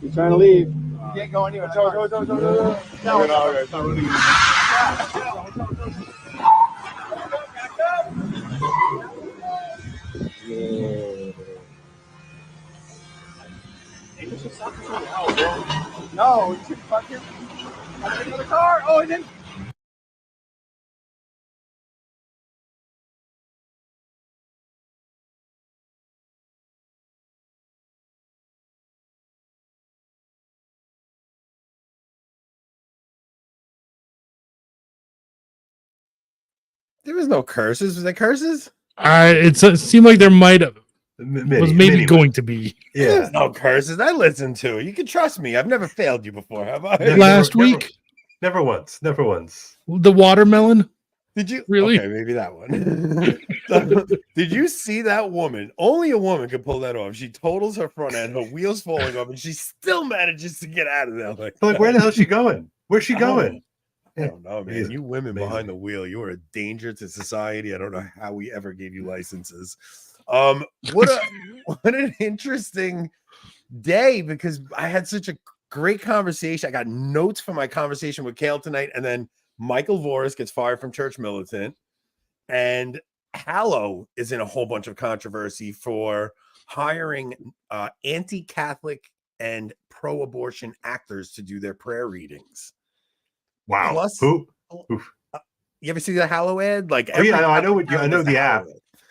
He's trying to leave. You can't go anywhere. Go. Okay, it's not really good. No, you fucking. I'm taking the car. Oh, and then. There was no curses. Was there curses? It seemed like there might have. Was maybe going to be. Yeah. There's no curses. I listen to it. You can trust me. I've never failed you before, have I? Last week? Never once. Never once. The watermelon? Did you? Really? Okay, maybe that one. Did you see that woman? Only a woman could pull that off. She totals her front end, her wheels falling off, and she still manages to get out of there. Like where the hell is she going? Where's she going? I don't know, man. You women behind the wheel, you are a danger to society. I don't know how we ever gave you licenses. What an interesting day, because I had such a great conversation. I got notes from my conversation with Kale tonight, and then Michael Voris gets fired from Church Militant, and Hallow is in a whole bunch of controversy for hiring anti-Catholic and pro-abortion actors to do their prayer readings. Wow. Plus, who? You ever see the Hallow ad? Like, I know the app.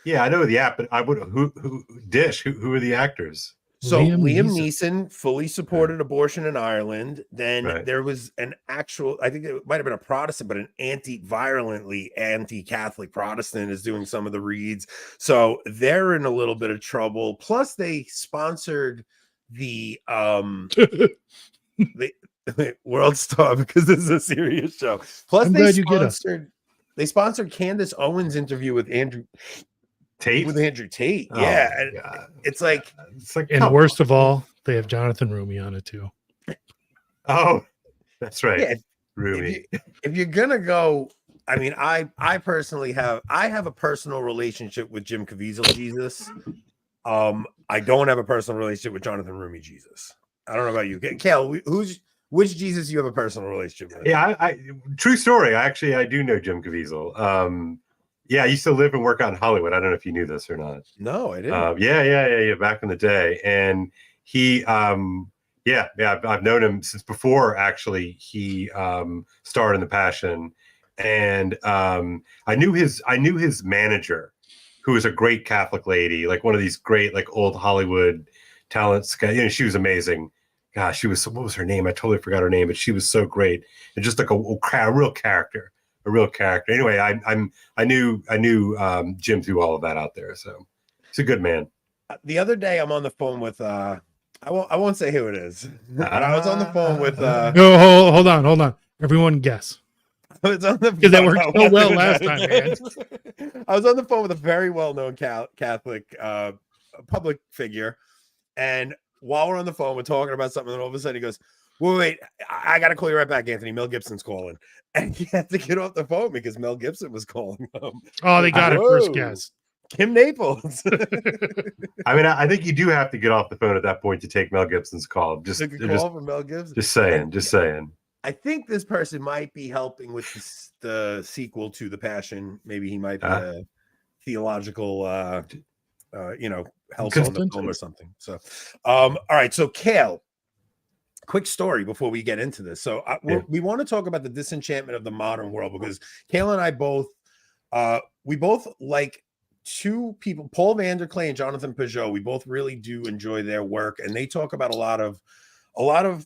Yeah, I know the app, but who are the actors? So Liam Neeson fully supported abortion in Ireland. Then there was an actual, I think it might have been a Protestant, but an violently anti-Catholic Protestant is doing some of the reads. So they're in a little bit of trouble. Plus they sponsored the World Star, because this is a serious show. Plus they sponsored Candace Owens' interview with Andrew Tate. Oh, yeah. It's like and worst of all, they have Jonathan Rumi on it too. Oh, that's right. Yeah, Rumi. If you're gonna go, I mean, I personally have a personal relationship with Jim Caviezel Jesus. I don't have a personal relationship with Jonathan Rumi Jesus. I don't know about you, Kale. Which Jesus you have a personal relationship with? Yeah, true story. I do know Jim Caviezel. Yeah, I used to live and work out in Hollywood. I don't know if you knew this or not. No, I didn't. Yeah, back in the day. And he, I've known him since before, actually, he starred in The Passion. And I knew his manager, who was a great Catholic lady, like one of these great, like old Hollywood talents. She was amazing. Gosh, what was her name? I totally forgot her name, but she was so great. And just like a real character. Anyway, I knew Jim through all of that out there, so he's a good man. The other day, I'm on the phone with I won't say who it is, but I was on the phone with no, hold on, everyone guess. It's on the because that worked so well last time, man. I was on the phone with a very well-known Catholic public figure, and while we're on the phone, we're talking about something, and all of a sudden he goes, wait, I got to call you right back, Anthony. Mel Gibson's calling. And he had to get off the phone because Mel Gibson was calling him. Oh, they got it first guess. Kim Naples. I mean, I think you do have to get off the phone at that point to take Mel Gibson's call. Just from Mel Gibson. Just saying. I think this person might be helping with the sequel to The Passion. Maybe he might be a theological, help on the film or something. So, all right. So, Kale. Quick story before we get into this. So we want to talk about the disenchantment of the modern world, because Kale and I both like two people, Paul Vanderklay and Jonathan Peugeot. We both really do enjoy their work, and they talk about a lot of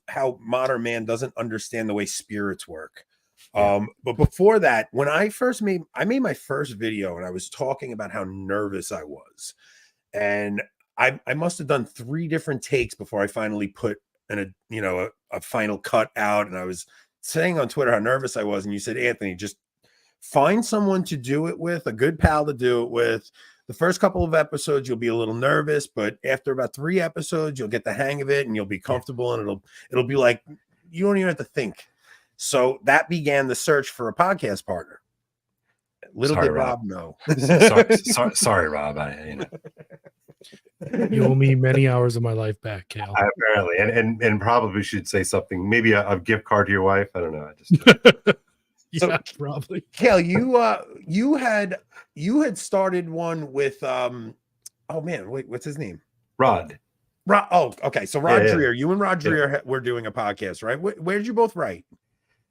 how modern man doesn't understand the way spirits work. But before that, when I made my first video, and I was talking about how nervous I was, and I must have done 3 different takes before I finally put a final cut out. And I was saying on Twitter how nervous I was, and you said, Anthony, just find someone to do it with, a good pal to do it with. The first couple of episodes you'll be a little nervous, but after about 3 episodes you'll get the hang of it and you'll be comfortable, and it'll be like you don't even have to think. So that began the search for a podcast partner. Little did Rob know. Sorry, Rob. You owe me many hours of my life back, Kale. Apparently, and probably should say something. Maybe a gift card to your wife. I don't know. I just Yeah, probably. Kale, you had started one with oh man, wait, what's his name? Rod. Oh, okay. So Rod Yeah. Dreher, you and Rod Dreher were doing a podcast, right? Where did you both write?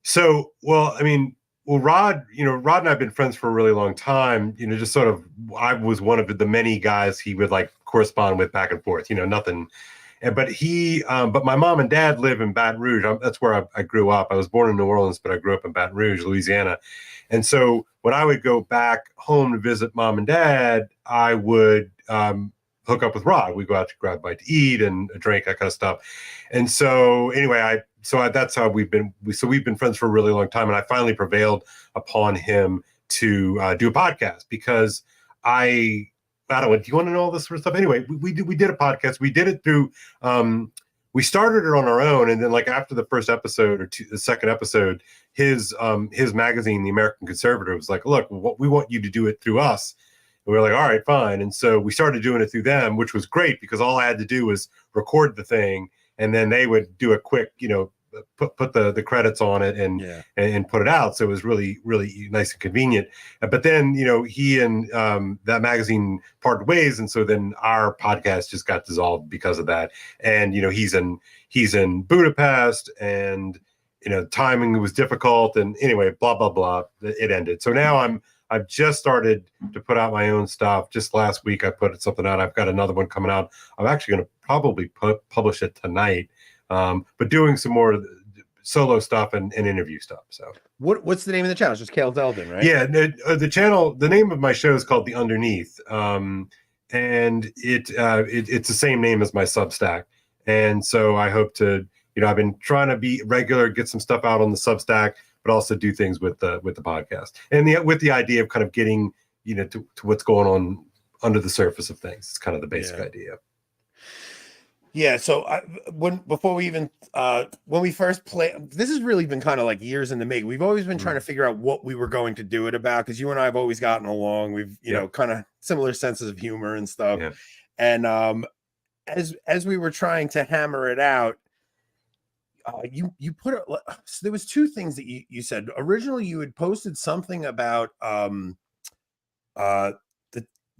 So, well, I mean, Rod, Rod and I have been friends for a really long time. Just sort of, I was one of the many guys he would like correspond with back and forth. Nothing. But my mom and dad live in Baton Rouge. That's where I grew up. I was born in New Orleans, but I grew up in Baton Rouge, Louisiana. And so when I would go back home to visit mom and dad, I would hook up with Rod. We'd go out to grab a bite to eat and a drink, that kind of stuff. And so anyway, that's how we've been friends for a really long time. And I finally prevailed upon him to do a podcast because I don't know. Do you want to know all this sort of stuff? Anyway, we did a podcast. We did it through, we started it on our own. And then like after the first episode or the second episode, his magazine, The American Conservative, was like, look, we want you to do it through us. And we were like, all right, fine. And so we started doing it through them, which was great because all I had to do was record the thing. And then they would do a quick, put the credits on it and put it out. So it was really, really nice and convenient. But then, he and that magazine parted ways. And so then our podcast just got dissolved because of that. And, he's in Budapest and, timing was difficult. And anyway, blah, blah, blah, it ended. So now I've just started to put out my own stuff. Just last week, I put something out. I've got another one coming out. I'm actually going to probably publish it tonight, but doing some more solo stuff and interview stuff. So what's the name of the channel? It's just Kale Zelden, right? Yeah, the channel. The name of my show is called The Underneath, and it's the same name as my Substack. And so I hope to, I've been trying to be regular, get some stuff out on the Substack, but also do things with the podcast, and with the idea of kind of getting to what's going on under the surface of things. It's kind of the basic idea. Yeah. So when we first played, this has really been kind of like years in the making. We've always been trying to figure out what we were going to do it about, because you and I have always gotten along. We've kind of similar senses of humor and stuff. Yeah. And as we were trying to hammer it out, you put it. So there was two things that you said. Originally, you had posted something about the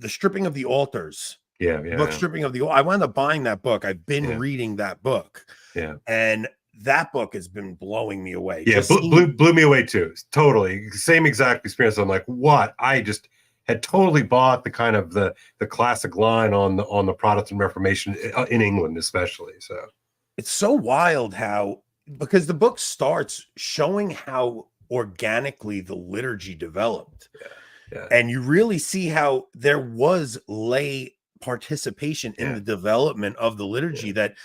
stripping of the altars. Book stripping of the. I wound up buying that book. I've been reading that book. Yeah, and that book has been blowing me away. Yeah, blew me away too. Totally, same exact experience. I'm like, what? I just had totally bought the kind of the classic line on the Protestant Reformation in England, especially. So it's so wild how, because the book starts showing how organically the liturgy developed. Yeah. And you really see how there was lay participation in the development of the liturgy, that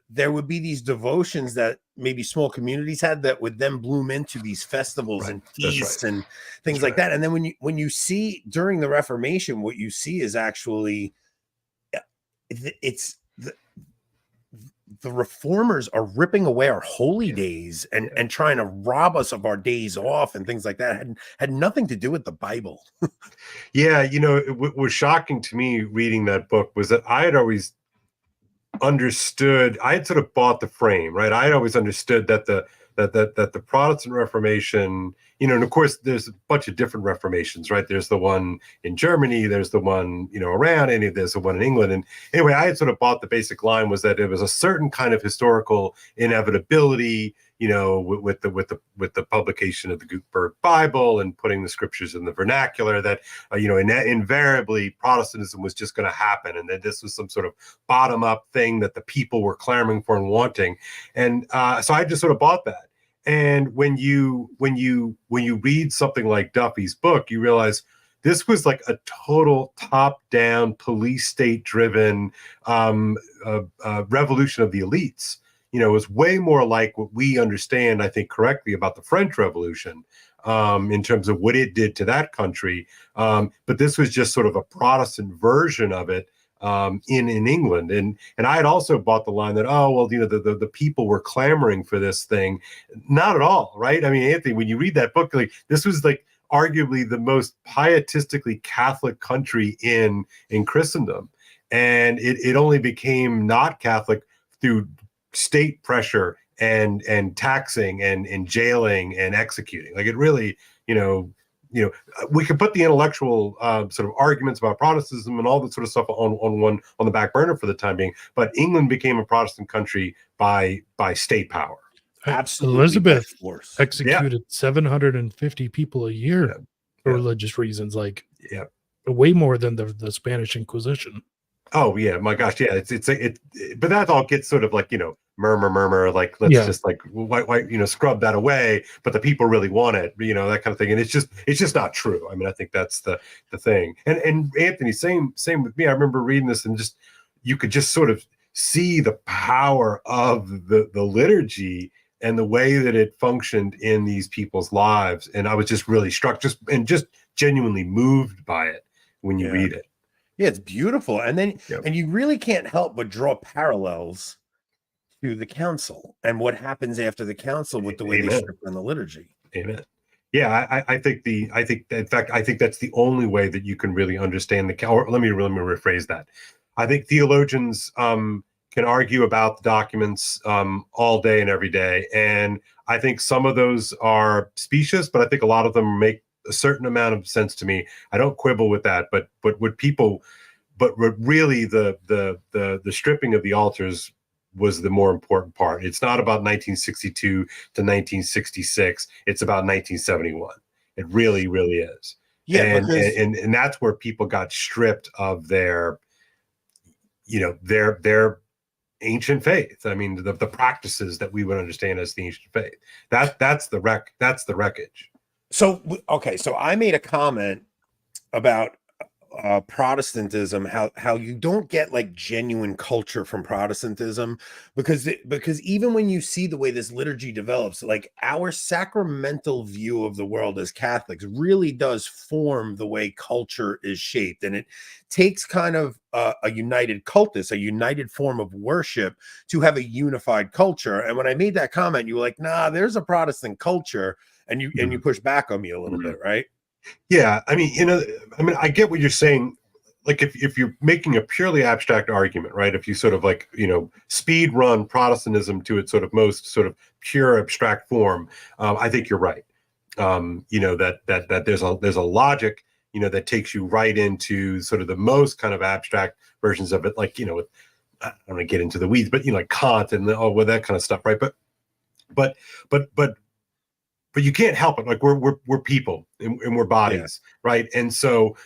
there would be these devotions that maybe small communities had that would then bloom into these festivals and feasts and things like that. And then when you see during the Reformation, what you see is actually it's the reformers are ripping away our holy days and trying to rob us of our days off and things like that. Had nothing to do with the Bible. Yeah, what was shocking to me reading that book was that I had always understood, I had sort of bought the frame, right? I had always understood that the Protestant Reformation, and of course there's a bunch of different Reformations, right? There's the one in Germany, there's the one, around, and there's the one in England. And anyway, I had sort of bought the basic line was that it was a certain kind of historical inevitability, with the publication of the Gutenberg Bible and putting the scriptures in the vernacular, that invariably Protestantism was just going to happen, and that this was some sort of bottom up thing that the people were clamoring for and wanting. And so I just sort of bought that. And when you read something like Duffy's book, you realize this was like a total top-down, police state-driven revolution of the elites. It was way more like what we understand, I think, correctly about the French Revolution in terms of what it did to that country. But this was just sort of a Protestant version of it in England. And I had also bought the line that, the people were clamoring for this thing. Not at all, right? I mean, Anthony, when you read that book, like, this was like arguably the most pietistically Catholic country in Christendom. and it only became not Catholic through state pressure and taxing and jailing and executing. Like it really, we could put the intellectual sort of arguments about Protestantism and all that sort of stuff on the back burner for the time being. But England became a Protestant country by state power. Absolutely. Elizabeth executed 750 people a year for religious reasons, like way more than the Spanish Inquisition. Oh yeah, my gosh, yeah. But that all gets sort of like murmur, like let's just like why scrub that away. But the people really want it, that kind of thing. And it's just not true. I mean, I think that's the thing. And Anthony, same with me. I remember reading this and you could just sort of see the power of the liturgy and the way that it functioned in these people's lives. And I was just really struck, just genuinely moved by it when you read it. Yeah, it's beautiful. And then and you really can't help but draw parallels to the council and what happens after the council with the way they strip on the liturgy. Amen. Yeah, I think that's the only way that you can really understand or let me rephrase that. I think theologians can argue about the documents all day and every day. And I think some of those are specious, but I think a lot of them make a certain amount of sense to me. I don't quibble with that, but really the stripping of the altars was the more important part. It's not about 1962 to 1966. It's about 1971. It really, really is. Yeah, and that's where people got stripped of their ancient faith. I mean, the practices that we would understand as the ancient faith. That's the wreckage. So I made a comment about Protestantism, how you don't get like genuine culture from Protestantism because even when you see the way this liturgy develops, like our sacramental view of the world as Catholics really does form the way culture is shaped, and it takes kind of a united cultus, a united form of worship to have a unified culture. And when I made that comment, you were like, nah, there's a Protestant culture, and you push back on me a little bit, right? Yeah, I mean, I get what you're saying. Like, if you're making a purely abstract argument, right? If you sort of like, speed run Protestantism to its sort of most sort of pure abstract form, I think you're right. That there's a logic, that takes you right into sort of the most kind of abstract versions of it, like, with, I don't want to get into the weeds, but like Kant and with that kind of stuff, right? But you can't help it. Like we're people and we're bodies, right? And so,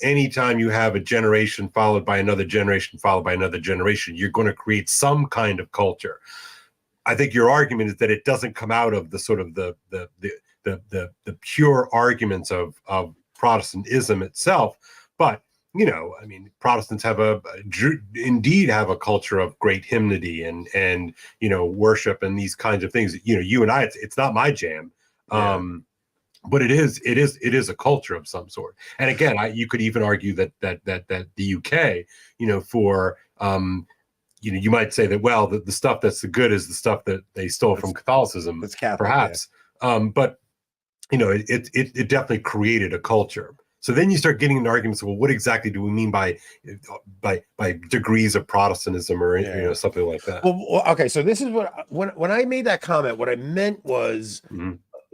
anytime you have a generation followed by another generation, followed by another generation, you're going to create some kind of culture. I think your argument is that it doesn't come out of the sort of the pure arguments of Protestantism itself, but Protestants indeed have a culture of great hymnody and worship and these kinds of things. You and I, it's not my jam. But it is a culture of some sort. And again, you could even argue that the UK, you might say that, well, the stuff that's the good is the stuff that they stole from Catholicism, that's Catholic, perhaps. But it definitely created a culture. So then you start getting into arguments. Well, what exactly do we mean by degrees of Protestantism or something like that? Well, okay. So this is when I made that comment, what I meant was.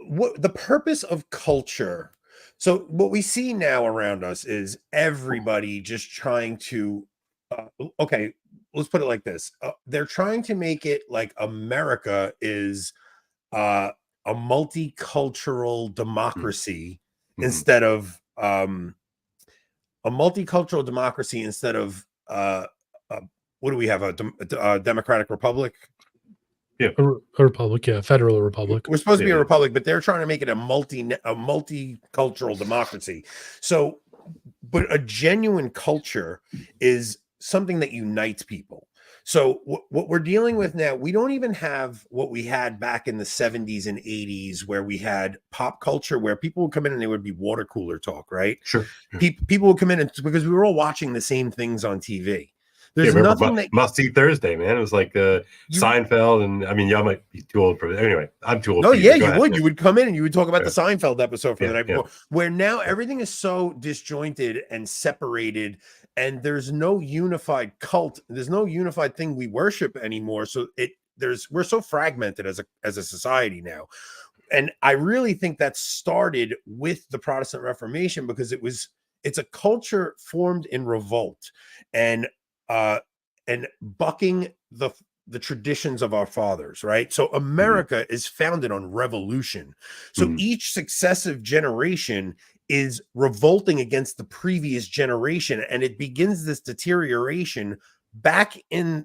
What the purpose of culture. So what we see now around us is everybody just trying to let's put it like this. They're trying to make it like America is a multicultural democracy instead of a multicultural democracy instead of what do we have, a democratic republic? Yeah, a republic, federal republic. We're supposed to be a republic, but they're trying to make it a multicultural democracy. So, but a genuine culture is something that unites people. So what we're dealing with now, we don't even have what we had back in the 70s and 80s, where we had pop culture, where people would come in and there would be water cooler talk, right? Sure. People would come in because we were all watching the same things on TV. There's nothing that Must See Thursday, man. It was like Seinfeld, and I mean, y'all might be too old for it. Anyway, I'm too old. No, yeah, you would. You would come in and you would talk about the Seinfeld episode from the night before, where now everything is so disjointed and separated, and there's no unified cult. There's no unified thing we worship anymore. So we're so fragmented as a society now. And I really think that started with the Protestant Reformation, because it's a culture formed in revolt and bucking the traditions of our fathers, right? So America is founded on revolution. So each successive generation is revolting against the previous generation, and it begins this deterioration back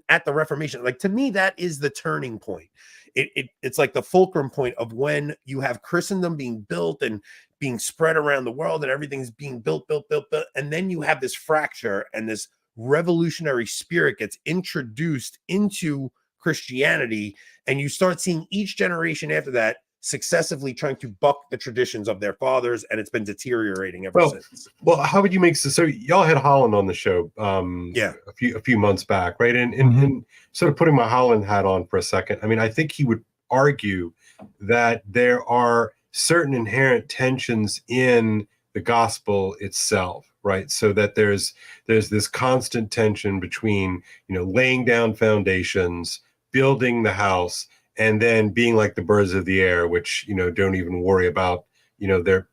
at the Reformation. Like, to me, that is the turning point. It's like the fulcrum point of when you have Christendom being built and being spread around the world, and everything's being built, and then you have this fracture, and this revolutionary spirit gets introduced into Christianity, and you start seeing each generation after that successively trying to buck the traditions of their fathers, and it's been deteriorating ever since. Well, how would you make so y'all had Holland on the show a few months back, right? And sort of putting my Holland hat on for a second, I mean, I think he would argue that there are certain inherent tensions in the gospel itself, right? So that there's this constant tension between, laying down foundations, building the house, and then being like the birds of the air, which, don't even worry about, their,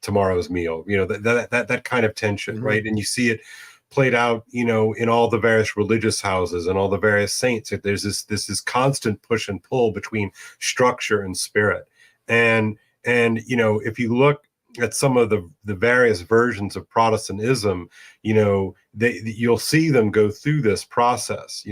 tomorrow's meal, that kind of tension, right? And you see it played out, in all the various religious houses and all the various saints. There's this constant push and pull between structure and spirit. And if you look at some of the various versions of Protestantism, you'll see them go through this process,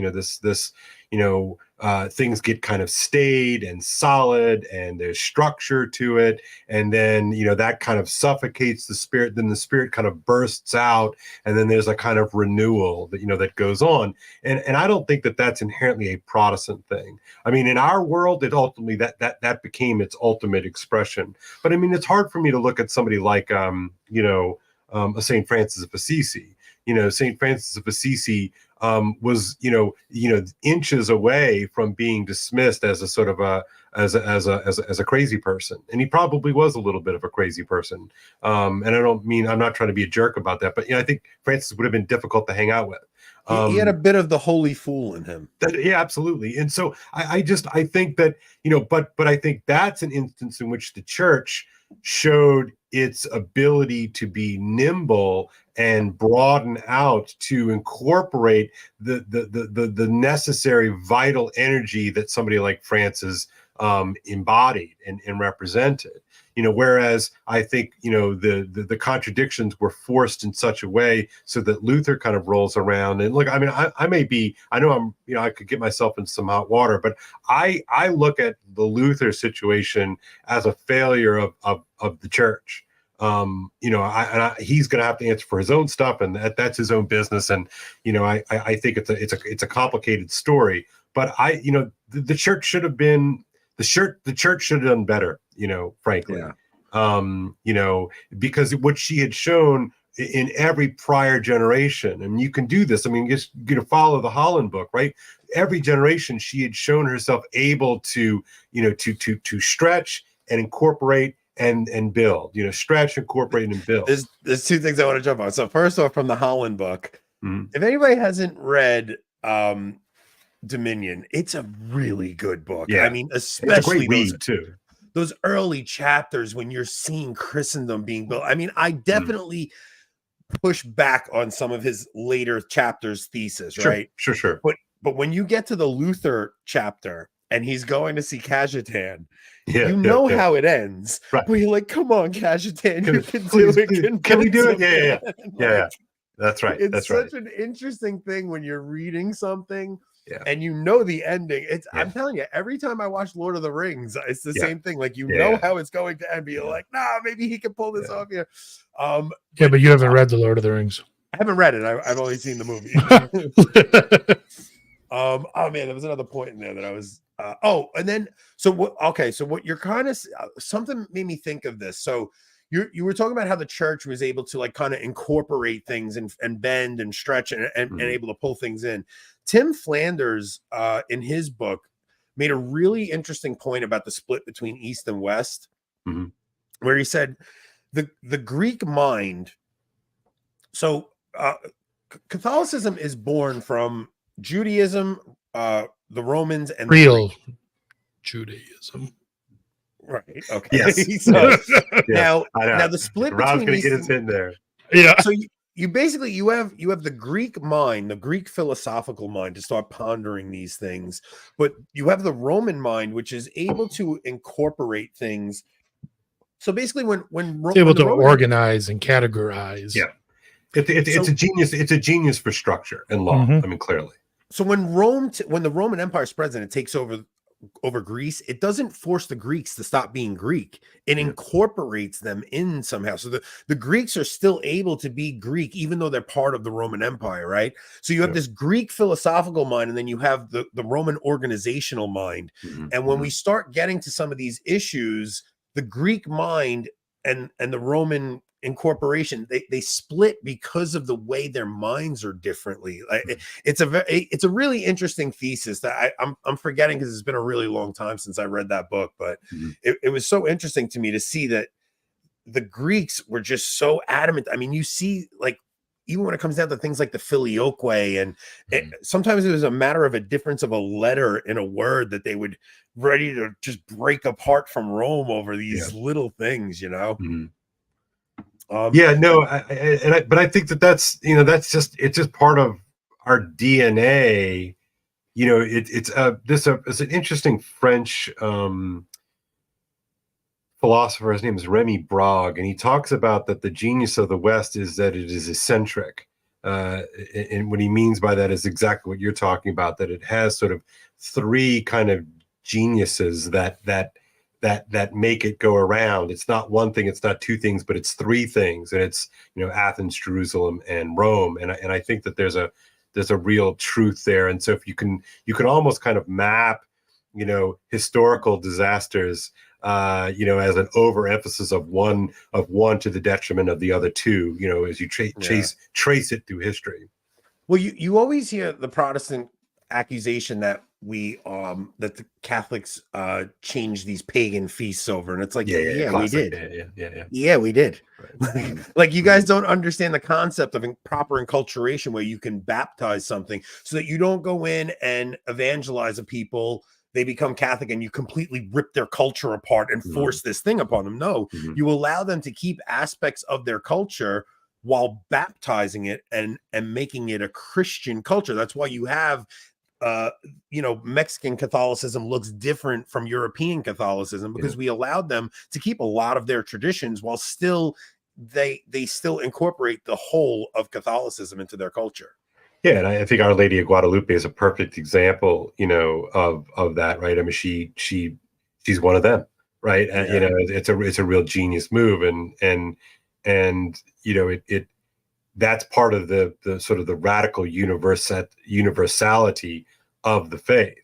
things get kind of staid and solid, and there's structure to it. And then, that kind of suffocates the spirit. Then the spirit kind of bursts out, and then there's a kind of renewal that, that goes on. And I don't think that that's inherently a Protestant thing. I mean, in our world, it ultimately, that became its ultimate expression. But I mean, it's hard for me to look at somebody like, a St. Francis of Assisi. St. Francis of Assisi was, inches away from being dismissed as a sort of as a crazy person. And he probably was a little bit of a crazy person. And I'm not trying to be a jerk about that, but I think Francis would have been difficult to hang out with. He had a bit of the holy fool in him. Yeah, absolutely. And so I think that, but I think that's an instance in which the church showed its ability to be nimble and broaden out to incorporate the necessary vital energy that somebody like Francis embodied and represented. Whereas I think, the contradictions were forced in such a way so that Luther kind of rolls around. And look, I mean, I know I could get myself in some hot water, but I look at the Luther situation as a failure of the church. He's going to have to answer for his own stuff, and that's his own business. And, I think it's a complicated story, but the church should have been, the church should have done better, frankly. Yeah. Because what she had shown in every prior generation, and you can do this. I mean, just follow the Holland book, right? Every generation, she had shown herself able to, to stretch and incorporate and build, stretch, incorporate, and build. There's two things I want to jump on. So first off, from the Holland book, if anybody hasn't read Dominion, it's a really good book. Yeah. I mean, especially it's a great read too. Those early chapters when you're seeing Christendom being built. I mean, I definitely push back on some of his later chapters thesis, right? Sure. But when you get to the Luther chapter and he's going to see Cajetan, how it ends. Right. But you're like, come on, Cajetan, you can do it. Can we do it? Yeah. That's right. It's such an interesting thing when you're reading something and the ending. I'm telling you, every time I watch Lord of the Rings, it's the same thing. Like, know how it's going to end, but you're like, nah, maybe he can pull this off here. But you haven't read The Lord of the Rings. I haven't read it. I've only seen the movie. Oh man, there was another point in there that I was so what you're kind of something made me think of this. So you were talking about how the church was able to like kind of incorporate things and bend and stretch and able to pull things in. Tim Flanders in his book made a really interesting point about the split between East and West, where he said the Greek mind. So Catholicism is born from Judaism, the Romans, and the Real Greek. Judaism. Right. Okay. Yes. So Yes. now the split Rob's between gonna these, get us in there. Yeah. so you basically you have the Greek mind, the Greek philosophical mind to start pondering these things, but you have the Roman mind, which is able to incorporate things. So basically, when It's able to Roman, organize and categorize. Yeah. It's a genius. It's a genius for structure and law. Mhm. I mean, clearly. so when the Roman Empire spreads and it takes over Greece, it doesn't force the Greeks to stop being Greek. It incorporates them in somehow. So the Greeks are still able to be Greek, even though they're part of the Roman Empire, right? So you have this Greek philosophical mind, and then you have the Roman organizational mind. And when we start getting to some of these issues, the Greek mind and the Roman incorporation, they split because of the way their minds are differently. It's a really interesting thesis that I'm forgetting because it's been a really long time since I read that book, but it was so interesting to me to see that the Greeks were just so adamant. I mean, you see, like, even when it comes down to things like the filioque, and sometimes it was a matter of a difference of a letter in a word that they would ready to just break apart from Rome over these little things, you know. But I think that's it's just part of our DNA. You know, it's an interesting French philosopher. His name is Remy Brague, and he talks about that the genius of the West is that it is eccentric. And what he means by that is exactly what you're talking about, that it has sort of three kind of geniuses that make it go around. It's not one thing, it's not two things, but it's three things. And it's, Athens, Jerusalem, and Rome. And I think that there's a real truth there. And so if you can almost kind of map, historical disasters, as an overemphasis of one to the detriment of the other two, as you trace it through history. Well, you always hear the Protestant accusation that that the Catholics changed these pagan feasts over, and it's like, we did. Yeah, we did. Right. Like, you guys don't understand the concept of proper enculturation, where you can baptize something so that you don't go in and evangelize a people, they become Catholic, and you completely rip their culture apart and force this thing upon them. No, you allow them to keep aspects of their culture while baptizing it and making it a Christian culture. That's why you have Mexican Catholicism looks different from European Catholicism, because we allowed them to keep a lot of their traditions while still they still incorporate the whole of Catholicism into their culture. Yeah, and I think Our Lady of Guadalupe is a perfect example, of that, right? I mean, she's one of them, right? Yeah. It's a real genius move, and it that's part of the sort of the radical universality of the faith.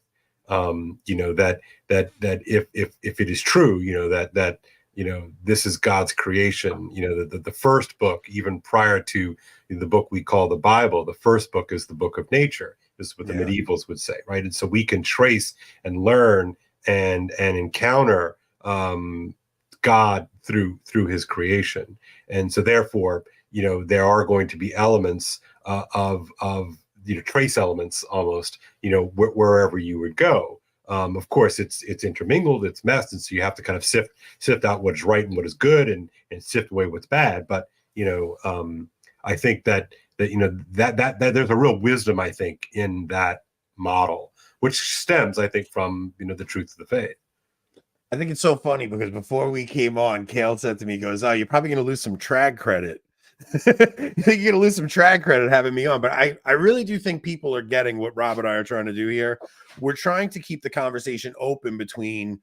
That if it is true, that this is God's creation. The first book, even prior to the book we call the Bible, the first book is the book of nature. This is what the medievals would say, right? And so we can trace and learn and encounter God through his creation. And so therefore, there are going to be elements of trace elements almost, wherever you would go. Of course, it's intermingled, it's messed, and so you have to kind of sift out what is right and what is good, and sift away what's bad. But I think that there's a real wisdom, I think, in that model, which stems, I think, from the truth of the faith. I think it's so funny because before we came on, Kale said to me, he goes, "Oh, you're probably going to lose some trag credit." You're going to lose some trag credit having me on, but I really do think people are getting what Rob and I are trying to do here. We're trying to keep the conversation open between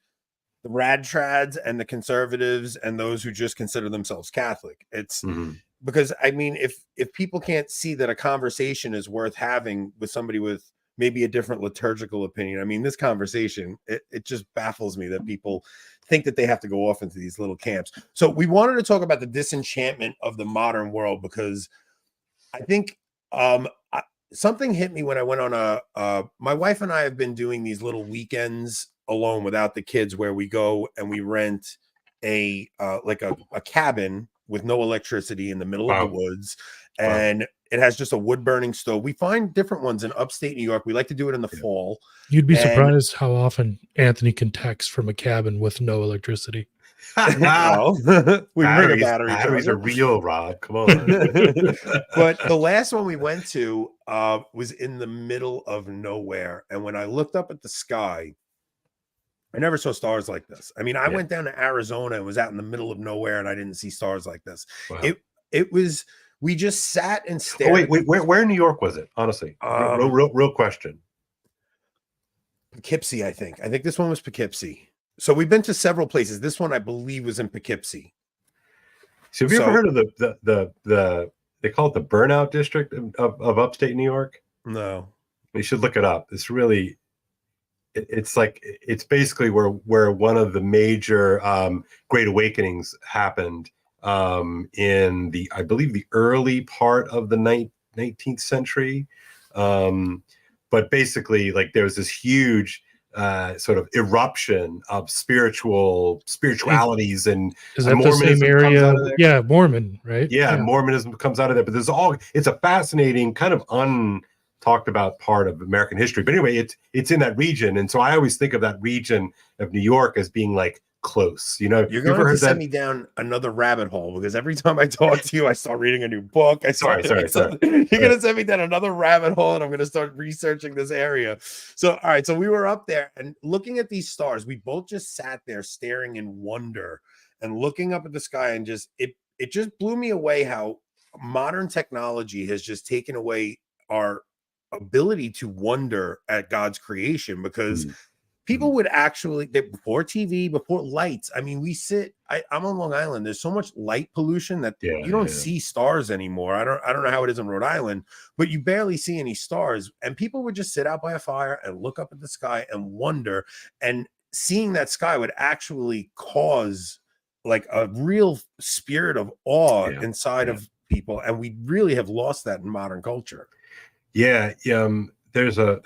the rad trads and the conservatives and those who just consider themselves Catholic. It's because, I mean, if people can't see that a conversation is worth having with somebody with maybe a different liturgical opinion, I mean, this conversation, it just baffles me that people think that they have to go off into these little camps. So we wanted to talk about the disenchantment of the modern world, because I think something hit me when I went on my wife and I have been doing these little weekends alone without the kids, where we go and we rent a cabin with no electricity in the middle of the woods. And It has just a wood burning stove. We find different ones in upstate New York. We like to do it in the fall. You'd be And- surprised how often Anthony can text from a cabin with no electricity. Well, we bring a battery. Batteries charger. are real, Rob. Come on. But the last one we went to was in the middle of nowhere. And when I looked up at the sky, I never saw stars like this. I mean, I went down to Arizona and was out in the middle of nowhere, and I didn't see stars like this. Wow. It was, we just sat and stared. Oh, wait, where in New York was it? Honestly, real question. Poughkeepsie, I think. I think this one was Poughkeepsie. So we've been to several places. This one, I believe, was in Poughkeepsie. So have you ever heard of the they call it the burnout district of upstate New York? No. You should look it up. It's really, it's basically where one of the major Great Awakenings happened in I believe the early part of the 19th century. But basically, like, there was this huge sort of eruption of spiritualities, and Is that the Mormonism same comes area? out of there. Yeah, Mormon, right? Yeah, Mormonism comes out of there. But it's a fascinating kind of untalked about part of American history. But anyway, it's in that region, and so I always think of that region of New York as being like close. You know, You're going to send me down another rabbit hole, because every time I talk to you, I start reading a new book. Sorry. You're going to send me down another rabbit hole, and I'm going to start researching this area. So, all right. So we were up there and looking at these stars. We both just sat there staring in wonder and looking up at the sky, and just, it just blew me away how modern technology has just taken away our ability to wonder at God's creation, because people would actually, before TV, before lights. I mean, I'm on Long Island. There's so much light pollution that you don't see stars anymore. I don't know how it is in Rhode Island, but you barely see any stars. And people would just sit out by a fire and look up at the sky and wonder. And seeing that sky would actually cause like a real spirit of awe inside of people. And we really have lost that in modern culture. Yeah. There's a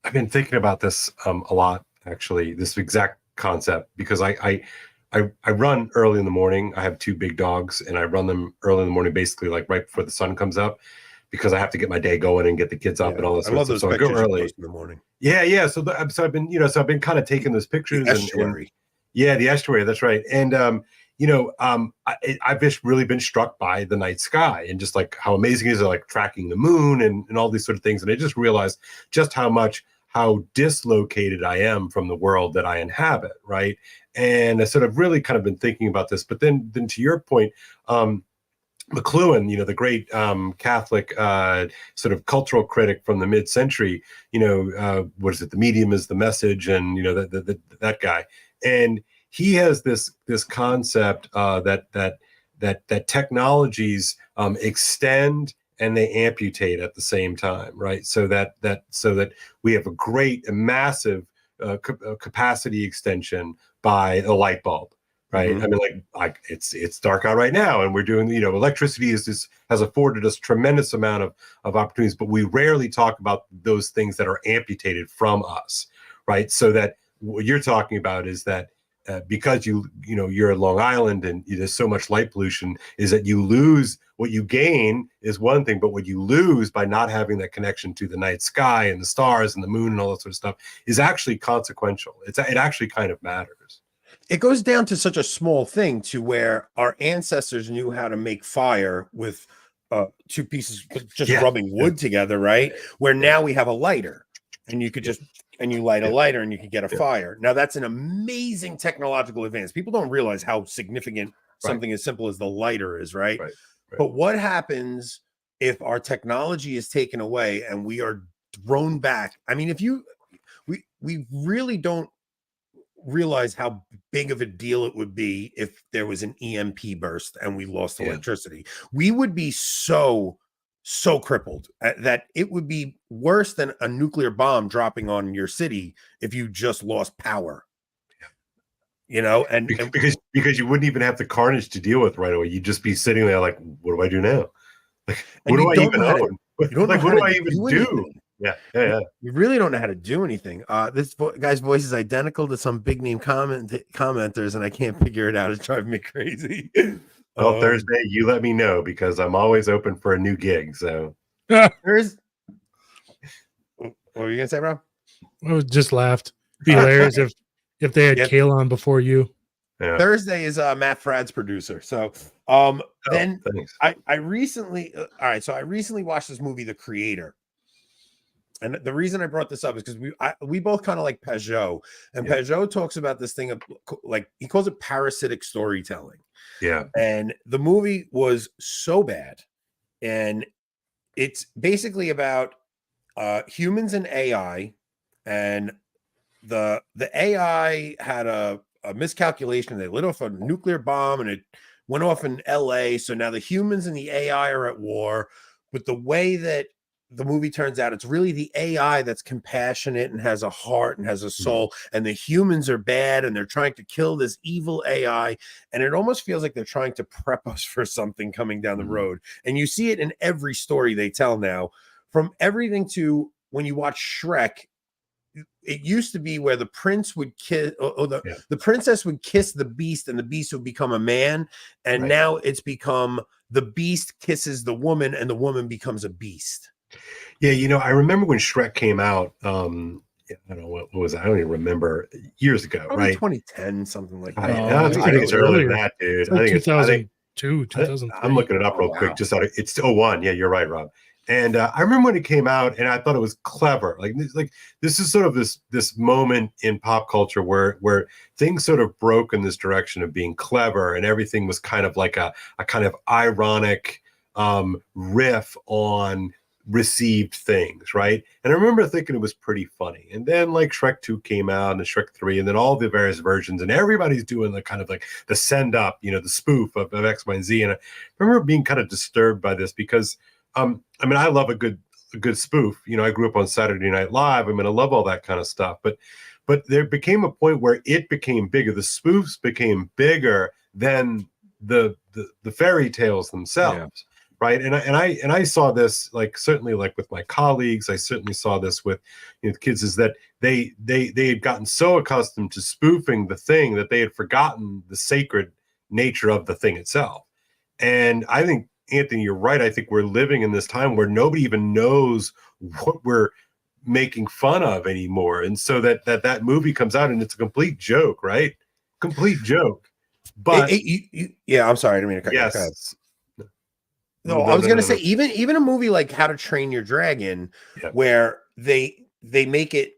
I've been thinking about this a lot, actually, this exact concept, because I run early in the morning. I have 2 big dogs, and I run them early in the morning, basically like right before the sun comes up, because I have to get my day going and get the kids up and all this. I love those so I go early in the morning. Yeah. So I've been, I've been kind of taking those pictures. The estuary. The estuary. That's right. And I've just really been struck by the night sky and just like how amazing it is, like tracking the moon and all these sort of things. And I just realized just how dislocated I am from the world that I inhabit, right? And I sort of really kind of been thinking about this. But then to your point, McLuhan, the great Catholic sort of cultural critic from the mid-century, what is it? The medium is the message, and that guy. And he has this concept that technologies extend and they amputate at the same time, right? So that we have a massive capacity extension by a light bulb, right? I mean, like it's dark out right now, and we're doing, electricity has afforded us tremendous amount of opportunities, but we rarely talk about those things that are amputated from us, right? So that what you're talking about is that because you're in Long Island and there's so much light pollution, is that you lose. What you gain is one thing, but what you lose by not having that connection to the night sky and the stars and the moon and all that sort of stuff is actually consequential. It actually kind of matters. It goes down to such a small thing, to where our ancestors knew how to make fire with 2 pieces just rubbing wood together, right? Where now we have a lighter, and you could just you light a lighter and you can get a fire. Now that's an amazing technological advance. People don't realize how significant something as simple as the lighter is, right? But what happens if our technology is taken away and we are thrown back? I mean, we really don't realize how big of a deal it would be if there was an EMP burst and we lost electricity. We would be so crippled that it would be worse than a nuclear bomb dropping on your city if you just lost power. And because you wouldn't even have the carnage to deal with right away. You'd just be sitting there like, what do I do now? Like, what do I even own? What do I even do? Yeah. You really don't know how to do anything. This guy's voice is identical to some big name commenters, and I can't figure it out. It's driving me crazy. Well, Thursday, you let me know because I'm always open for a new gig. So there's. What were you gonna say, Rob? I just laughed. Be hilarious if they had Kale on before you. Yeah. Thursday is Matt Frad's producer. So then thanks. I recently I recently watched this movie, The Creator. And the reason I brought this up is because we both kind of like Peugeot, and Peugeot talks about this thing of, like, he calls it parasitic storytelling. Yeah. And the movie was so bad, and it's basically about humans and AI, and the AI had a miscalculation. They lit off a nuclear bomb and it went off in LA. So now the humans and the AI are at war. But the way that the movie turns out, it's really the AI that's compassionate and has a heart and has a soul, and the humans are bad and they're trying to kill this evil AI. And it almost feels like they're trying to prep us for something coming down the road. And you see it in every story they tell now, from everything to when you watch Shrek. It used to be where the prince would kiss, or the princess would kiss the beast, and the beast would become a man. And now it's become the beast kisses the woman, and the woman becomes a beast. Yeah, I remember when Shrek came out. I don't know what was it? I don't even remember, years ago, Probably right? 2010, something like that. I think it's earlier than that, dude. Like I think 2002, 2003. I'm looking it up real quick. Just it's 01. Yeah, you're right, Rob. And I remember when it came out, and I thought it was clever. Like this is sort of this moment in pop culture where things sort of broke in this direction of being clever, and everything was kind of like a kind of ironic riff on received things, right? And I remember thinking it was pretty funny. And then like Shrek 2 came out, and Shrek 3, and then all the various versions, and everybody's doing the kind of like the send up, the spoof of X, Y, and Z. And I remember being kind of disturbed by this because I mean, I love a good spoof. I grew up on Saturday Night Live. I mean, I love all that kind of stuff. But there became a point where it became bigger. The spoofs became bigger than the fairy tales themselves, right? And I saw this, like, certainly like with my colleagues. I certainly saw this with kids, is that they had gotten so accustomed to spoofing the thing that they had forgotten the sacred nature of the thing itself. And I think, Anthony, you're right. I think we're living in this time where nobody even knows what we're making fun of anymore. And so that movie comes out and it's a complete joke, right? Complete joke. But I'm sorry, I didn't mean to cut you off. Yes. No, I was going to say, even a movie like How to Train Your Dragon, where they make it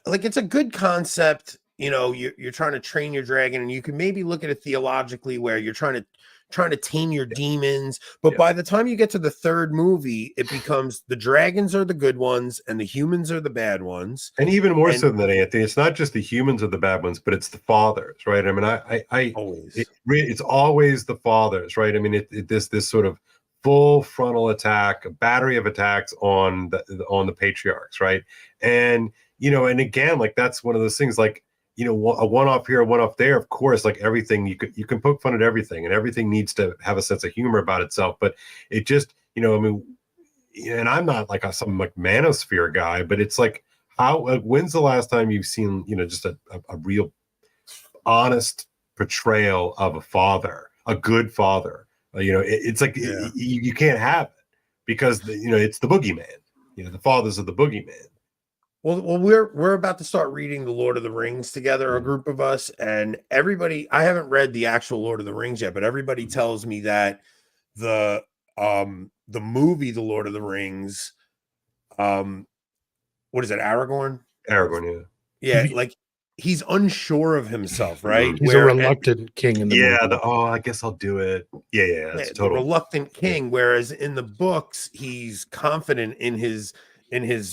like it's a good concept. You're trying to train your dragon, and you can maybe look at it theologically, where you're trying to tame your demons. But by the time you get to the third movie, it becomes the dragons are the good ones and the humans are the bad ones. And even more so than that, Anthony, it's not just the humans are the bad ones, but it's the fathers, right? I mean, it's always the fathers, right? I mean, this sort of full frontal attack, a battery of attacks on the patriarchs, right? And and again, like, that's one of those things, like, a one-off here, a one-off there. Of course, like everything, you can poke fun at everything, and everything needs to have a sense of humor about itself. But it just, I mean, and I'm not like some like manosphere guy, but it's like, when's the last time you've seen, just a real honest portrayal of a father, a good father? It's like you can't have it because it's the boogeyman. The fathers are the boogeyman. Well, we're about to start reading the Lord of the Rings together, a group of us, and everybody. I haven't read the actual Lord of the Rings yet, but everybody tells me that the movie The Lord of the Rings, what is it, Aragorn? Aragorn, yeah, like he's unsure of himself, right? He's a reluctant king in the movie. I guess I'll do it. Yeah, that's the reluctant king. Whereas in the books, he's confident in his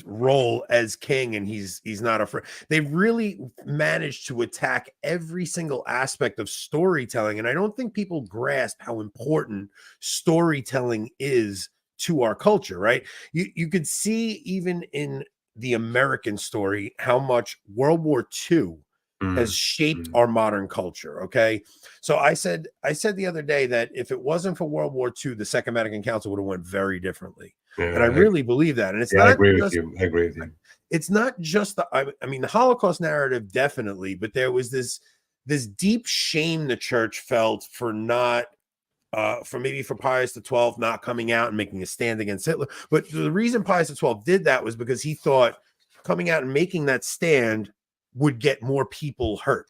role as king, and he's not afraid. They really managed to attack every single aspect of storytelling, and I don't think people grasp how important storytelling is to our culture, right? You could see even in the American story how much World War II has shaped our modern culture. Okay, so I said the other day that if it wasn't for World War II, the Second Vatican Council would have went very differently. And I really believe that. And it's not. I agree with you. It's not just the Holocaust narrative, definitely, but there was this deep shame the church felt for not for Pius XII not coming out and making a stand against Hitler. But the reason Pius XII did that was because he thought coming out and making that stand would get more people hurt.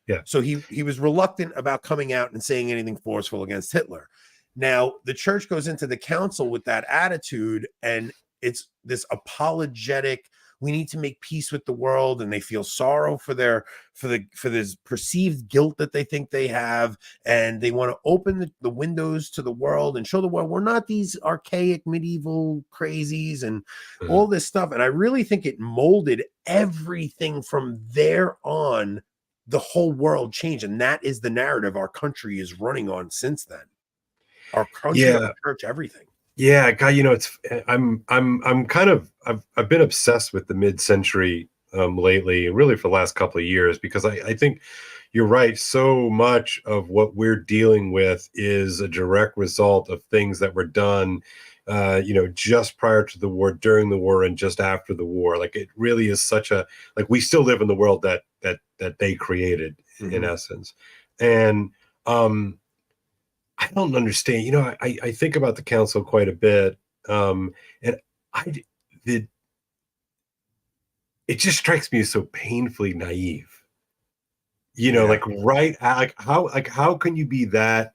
Yeah. So he was reluctant about coming out and saying anything forceful against Hitler. Now, the church goes into the council with that attitude, and it's this apologetic, we need to make peace with the world, and they feel sorrow for this perceived guilt that they think they have, and they want to open the windows to the world and show the world we're not these archaic medieval crazies and all this stuff. And I really think it molded everything from there on. The whole world changed, and that is the narrative our country is running on since then. Our country, our church, everything. Yeah, God, it's I'm kind of I've been obsessed with the mid-century lately, really for the last couple of years, because I think you're right. So much of what we're dealing with is a direct result of things that were done, just prior to the war, during the war, and just after the war. Like, it really is such a, like, we still live in the world that they created in essence. And I don't understand. I think about the council quite a bit, and it just strikes me as so painfully naive. How can you be that?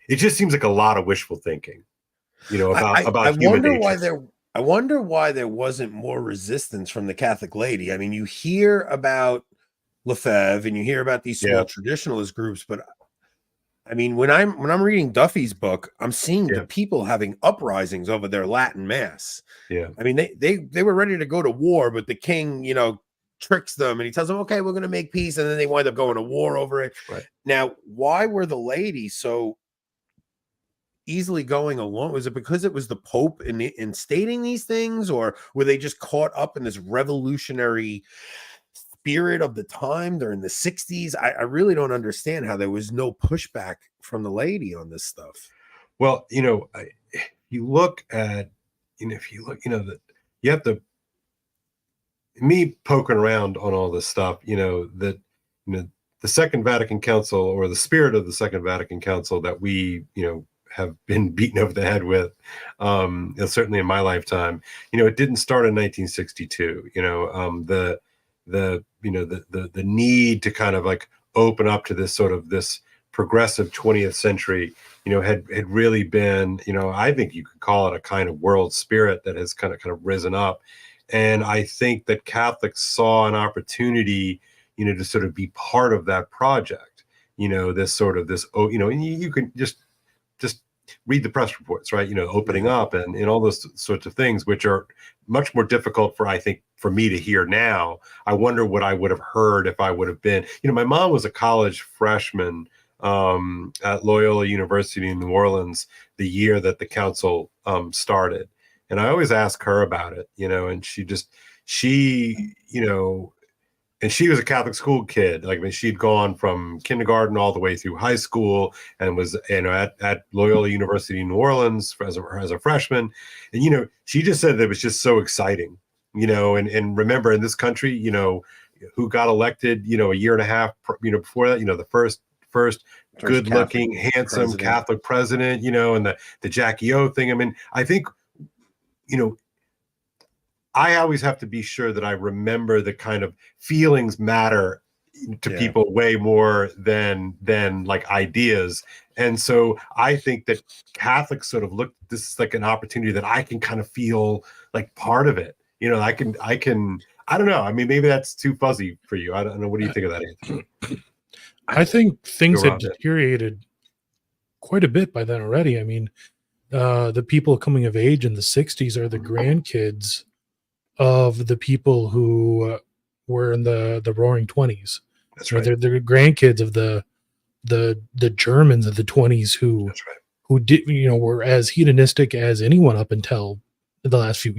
It just seems like a lot of wishful thinking. About human nature. I wonder why there wasn't more resistance from the Catholic laity. I mean, you hear about Lefebvre and you hear about these small traditionalist groups, but I mean, when I'm reading Duffy's book, I'm seeing the people having uprisings over their Latin mass. Yeah. I mean, they were ready to go to war, but the king, tricks them and he tells them, okay, we're going to make peace. And then they wind up going to war over it. Right. Now, why were the laity so easily going along? Was it because it was the Pope in stating these things, or were they just caught up in this revolutionary spirit of the time during the 60s? I really don't understand how there was no pushback from the laity on this stuff. Well, you look at, that you have to, me poking around on all this stuff, the Second Vatican Council, or the spirit of the Second Vatican Council that we, have been beaten over the head with, certainly in my lifetime, it didn't start in 1962, the need to kind of like open up to this progressive 20th century, had really been, I think you could call it a kind of world spirit that has kind of risen up. And I think that Catholics saw an opportunity, to sort of be part of that project, and you can just read the press reports, right? Opening up and all those sorts of things, which are much more difficult for me to hear now. I wonder what I would have heard if I would have been, my mom was a college freshman at Loyola University in New Orleans the year that the council started. And I always ask her about it, and she and she was a Catholic school kid. Like, I mean, she'd gone from kindergarten all the way through high school, and was, at Loyola University in New Orleans as a freshman. And, she just said that it was just so exciting, and remember, in this country, who got elected, a year and a half, before that, the first good looking, handsome Catholic president, and the Jackie O thing. I mean, I think, I always have to be sure that I remember the kind of feelings matter to people way more than like ideas. And so I think that Catholics sort of look, this is like an opportunity that I can kind of feel like part of it. I don't know. I mean, maybe that's too fuzzy for you. I don't know. What do you think of that, Anthony? I think things had deteriorated quite a bit by then already. I mean, the people coming of age in the 60s are the grandkids of the people who were in the Roaring 20s. That's right. They're grandkids of the Germans of the 20s who did, were as hedonistic as anyone up until the last few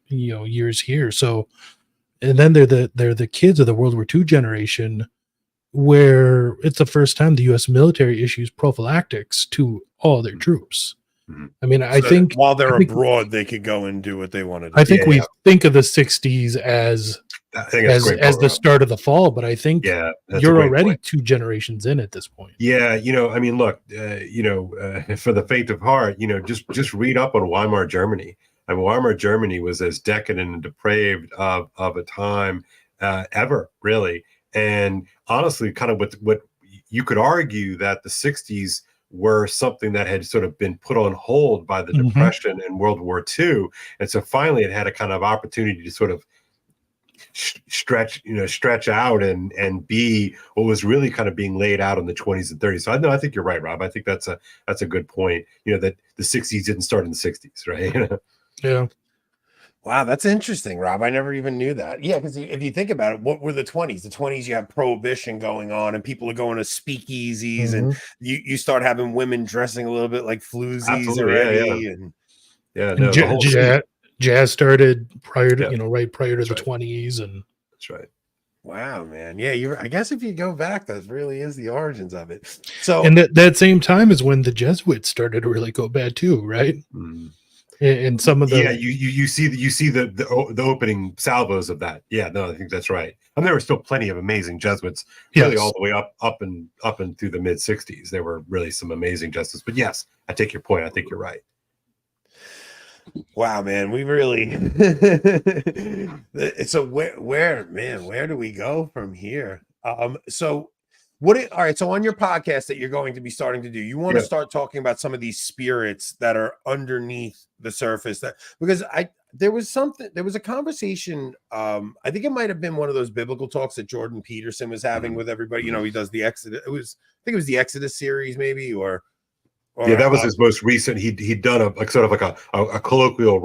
years here. So, and then they're the kids of the World War II generation, where it's the first time the U.S. military issues prophylactics to all their troops. I mean, I So think while they're I think, abroad, they could go and do what they want to do. I think Yeah, we yeah. think of the 60s as I think that's a great as the program. start of the fall, but I think Yeah, that's a you're great already point. 2 generations in at this point. Yeah, I mean, look, for the faint of heart, just read up on Weimar Germany. I mean, Weimar Germany was as decadent and depraved of a time ever, really. And honestly, kind of what you could argue that the 60s were something that had sort of been put on hold by the Mhm. Depression and World War II. And so finally it had a kind of opportunity to sort of stretch out and be what was really kind of being laid out in the 20s and 30s. So I think you're right, Rob. I think that's a good point. That the 60s didn't start in the 60s, right? Yeah. Wow, that's interesting, Rob. I never even knew that. Yeah, because if you think about it, what were the 20s? The 20s, you have prohibition going on, and people are going to speakeasies, and Mhm. you start having women dressing a little bit like floozies Absolutely, already, and And no, the whole scene. jazz started prior to, Yeah, right prior to that's the right. 20s, and That's right. wow, man. Yeah, I guess if you go back, that really is the origins of it. So and that same time is when the Jesuits started to really go bad too, right? Mm. And some of the Yeah, you see the opening salvos of that. Yeah, no, I think that's right. And there were still plenty of amazing Jesuits, really Yes. all the way up and through the mid 60s. There were really some amazing Jesuits. But yes, I take your point. I think you're right. wow, man, we really so where do we go from here? So all right, so on your podcast that you're going to be starting to do, you want to Yeah. start talking about some of these spirits that are underneath the surface, that because there was a conversation, I think it might have been one of those biblical talks that Jordan Peterson was having with everybody. He does the Exodus, I think it was the Exodus series, maybe, or Yeah, that was his most recent. He'd done a colloquium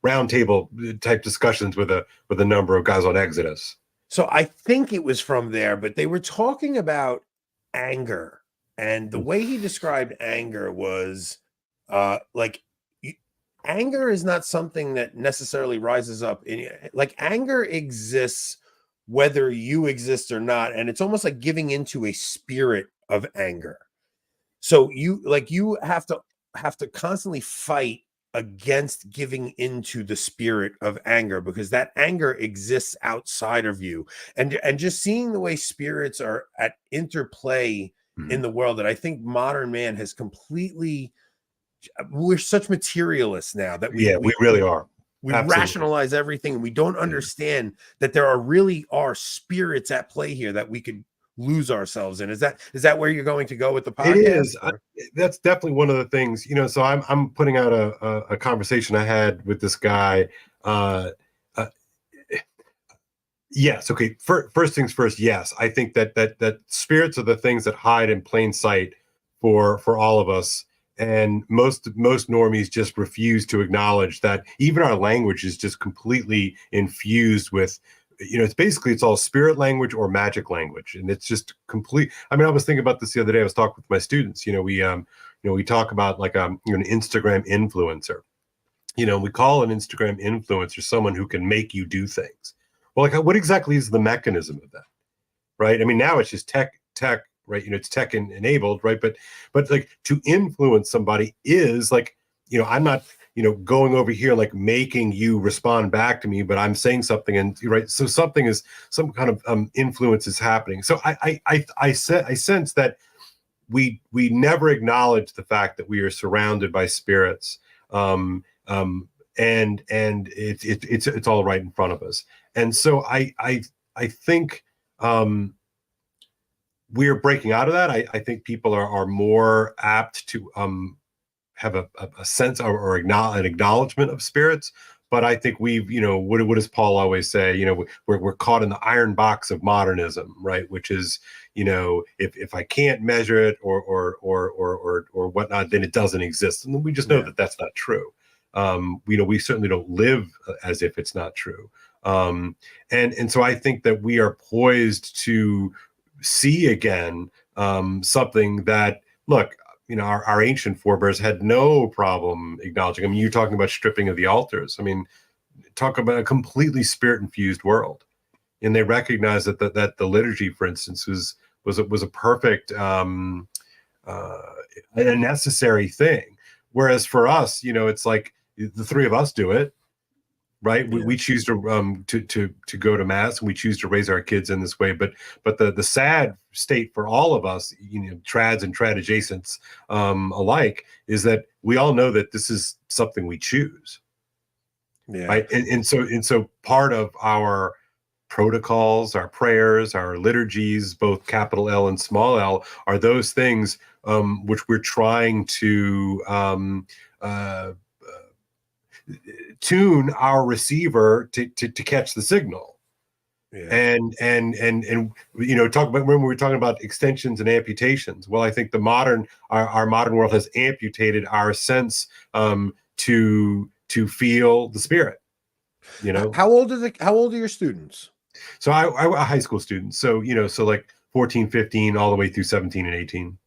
roundtable type discussions with a number of guys on Exodus. So I think it was from there, but they were talking about anger, and the way he described anger was like anger is not something that necessarily rises up in, like, anger exists whether you exist or not, and it's almost like giving into a spirit of anger. So you have to constantly fight against giving into the spirit of anger, because that anger exists outside of you, and just seeing the way spirits are at interplay in the world, that I think modern man has completely, we're such materialists now that We really are. we Absolutely. rationalize everything, and we don't understand that there are spirits at play here that we could lose ourselves in. Is that where you're going to go with the podcast? It is. That's definitely one of the things, so I'm putting out a conversation I had with this guy. Yes. Okay. First things first. Yes. I think that spirits are the things that hide in plain sight for all of us. And most normies just refuse to acknowledge that even our language is just completely infused with, it's all spirit language or magic language. And it's just complete. I mean, I was thinking about this the other day. I was talking with my students, we talk about like, an Instagram influencer. We call an Instagram influencer someone who can make you do things. Well, like, what exactly is the mechanism of that? Right. I mean, now it's just tech, right? It's tech enabled, right? But like, to influence somebody is like, I'm not, going over here, like making you respond back to me, but I'm saying something, and right. So some kind of influence is happening. So I sense that we never acknowledge the fact that we are surrounded by spirits. And it's all right in front of us. And so I think we're breaking out of that. I think people are more apt to have a sense or an acknowledgement of spirits. But I think we've, what does Paul always say? We're caught in the iron box of modernism, right? Which is, if I can't measure it or whatnot, then it doesn't exist. And we just know that that's not true. We certainly don't live as if it's not true. And so I think that we are poised to see again something that, look, our ancient forebears had no problem acknowledging. I mean, you're talking about stripping of the altars. I mean, talk about a completely spirit-infused world. And they recognized that the liturgy, for instance, was a perfect, a necessary thing. Whereas for us, it's like the three of us do it, right? Yeah. We choose to go to mass, and we choose to raise our kids in this way. But the sad state for all of us, trads and trad adjacents alike, is that we all know that this is something we choose. Yeah. Right. And so part of our protocols, our prayers, our liturgies, both capital L and small L, are those things which we're trying to tune our receiver to catch the signal. Yeah. And talk about when we were talking about extensions and amputations. Well, I think our modern world has amputated our sense to feel the Spirit. How old are your students? So I high school students. So like 14, 15, all the way through 17 and 18.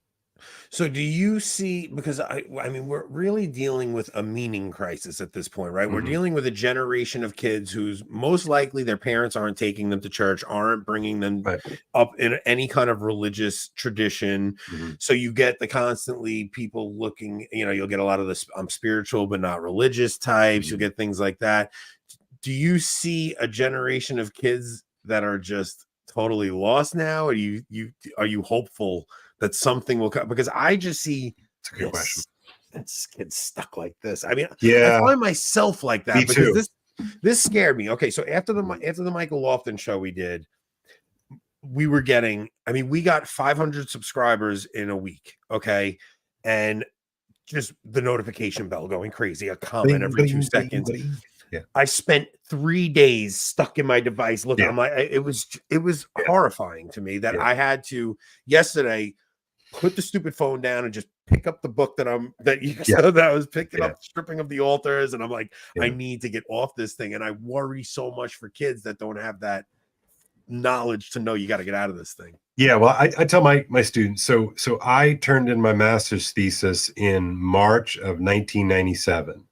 So do you see, because I mean, we're really dealing with a meaning crisis at this point, right? Mm-hmm. We're dealing with a generation of kids who's most likely their parents aren't taking them to church, aren't bringing them up in any kind of religious tradition. Mm-hmm. So you get the constantly people looking, you'll get a lot of this spiritual but not religious types. Mm-hmm. You'll get things like that. Do you see a generation of kids that are just totally lost now? Are you hopeful that something will come? Because I just see this kid stuck like this. I mean, I find myself like that. Me because too. this scared me. Okay, so after the Michael Lofton show we did, we got 500 subscribers in a week. Okay, and just the notification bell going crazy, a comment every 2 seconds. Yeah. I spent 3 days stuck in my device looking. I'm like, it was horrifying to me that I had to yesterday put the stupid phone down and just pick up the book that I was picking up, stripping of the altars, and I'm like, I need to get off this thing. And I worry so much for kids that don't have that knowledge to know you got to get out of this thing. Yeah, well, I tell my students. So I turned in my master's thesis in March of 1997.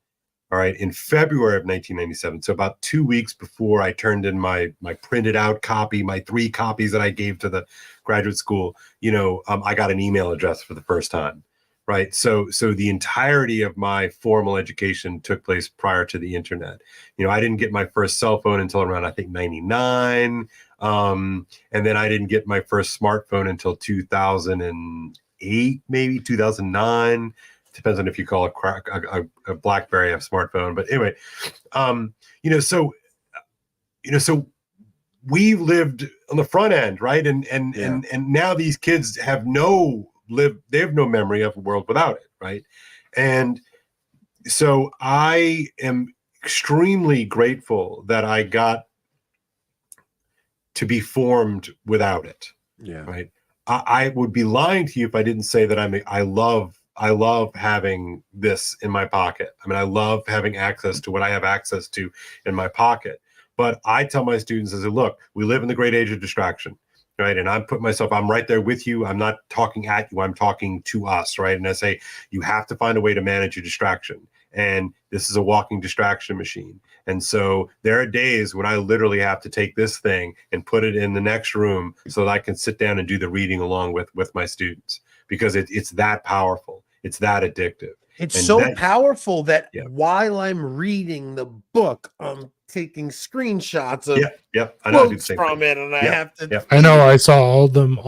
All right, in February of 1997, so about 2 weeks before I turned in my printed out copy, my 3 copies that I gave to the graduate school, I got an email address for the first time, right? So the entirety of my formal education took place prior to the internet. I didn't get my first cell phone until around, I think, 99, and then I didn't get my first smartphone until 2008, maybe 2009. Depends on if you call a BlackBerry a smartphone, but anyway, so we lived on the front end, right? And now these kids they have no memory of a world without it, right? And so I am extremely grateful that I got to be formed without it. Yeah. Right. I would be lying to you if I didn't say that I love having this in my pocket. I mean, I love having access to what I have access to in my pocket. But I tell my students, I say, look, we live in the great age of distraction, right? And I'm right there with you. I'm not talking at you. I'm talking to us, right? And I say, you have to find a way to manage your distraction. And this is a walking distraction machine. And so there are days when I literally have to take this thing and put it in the next room so that I can sit down and do the reading along with my students, because it's that powerful. It's that addictive. It's powerful that while I'm reading the book, I'm taking screenshots of quotes from it, and I have to. I know. I saw all of them.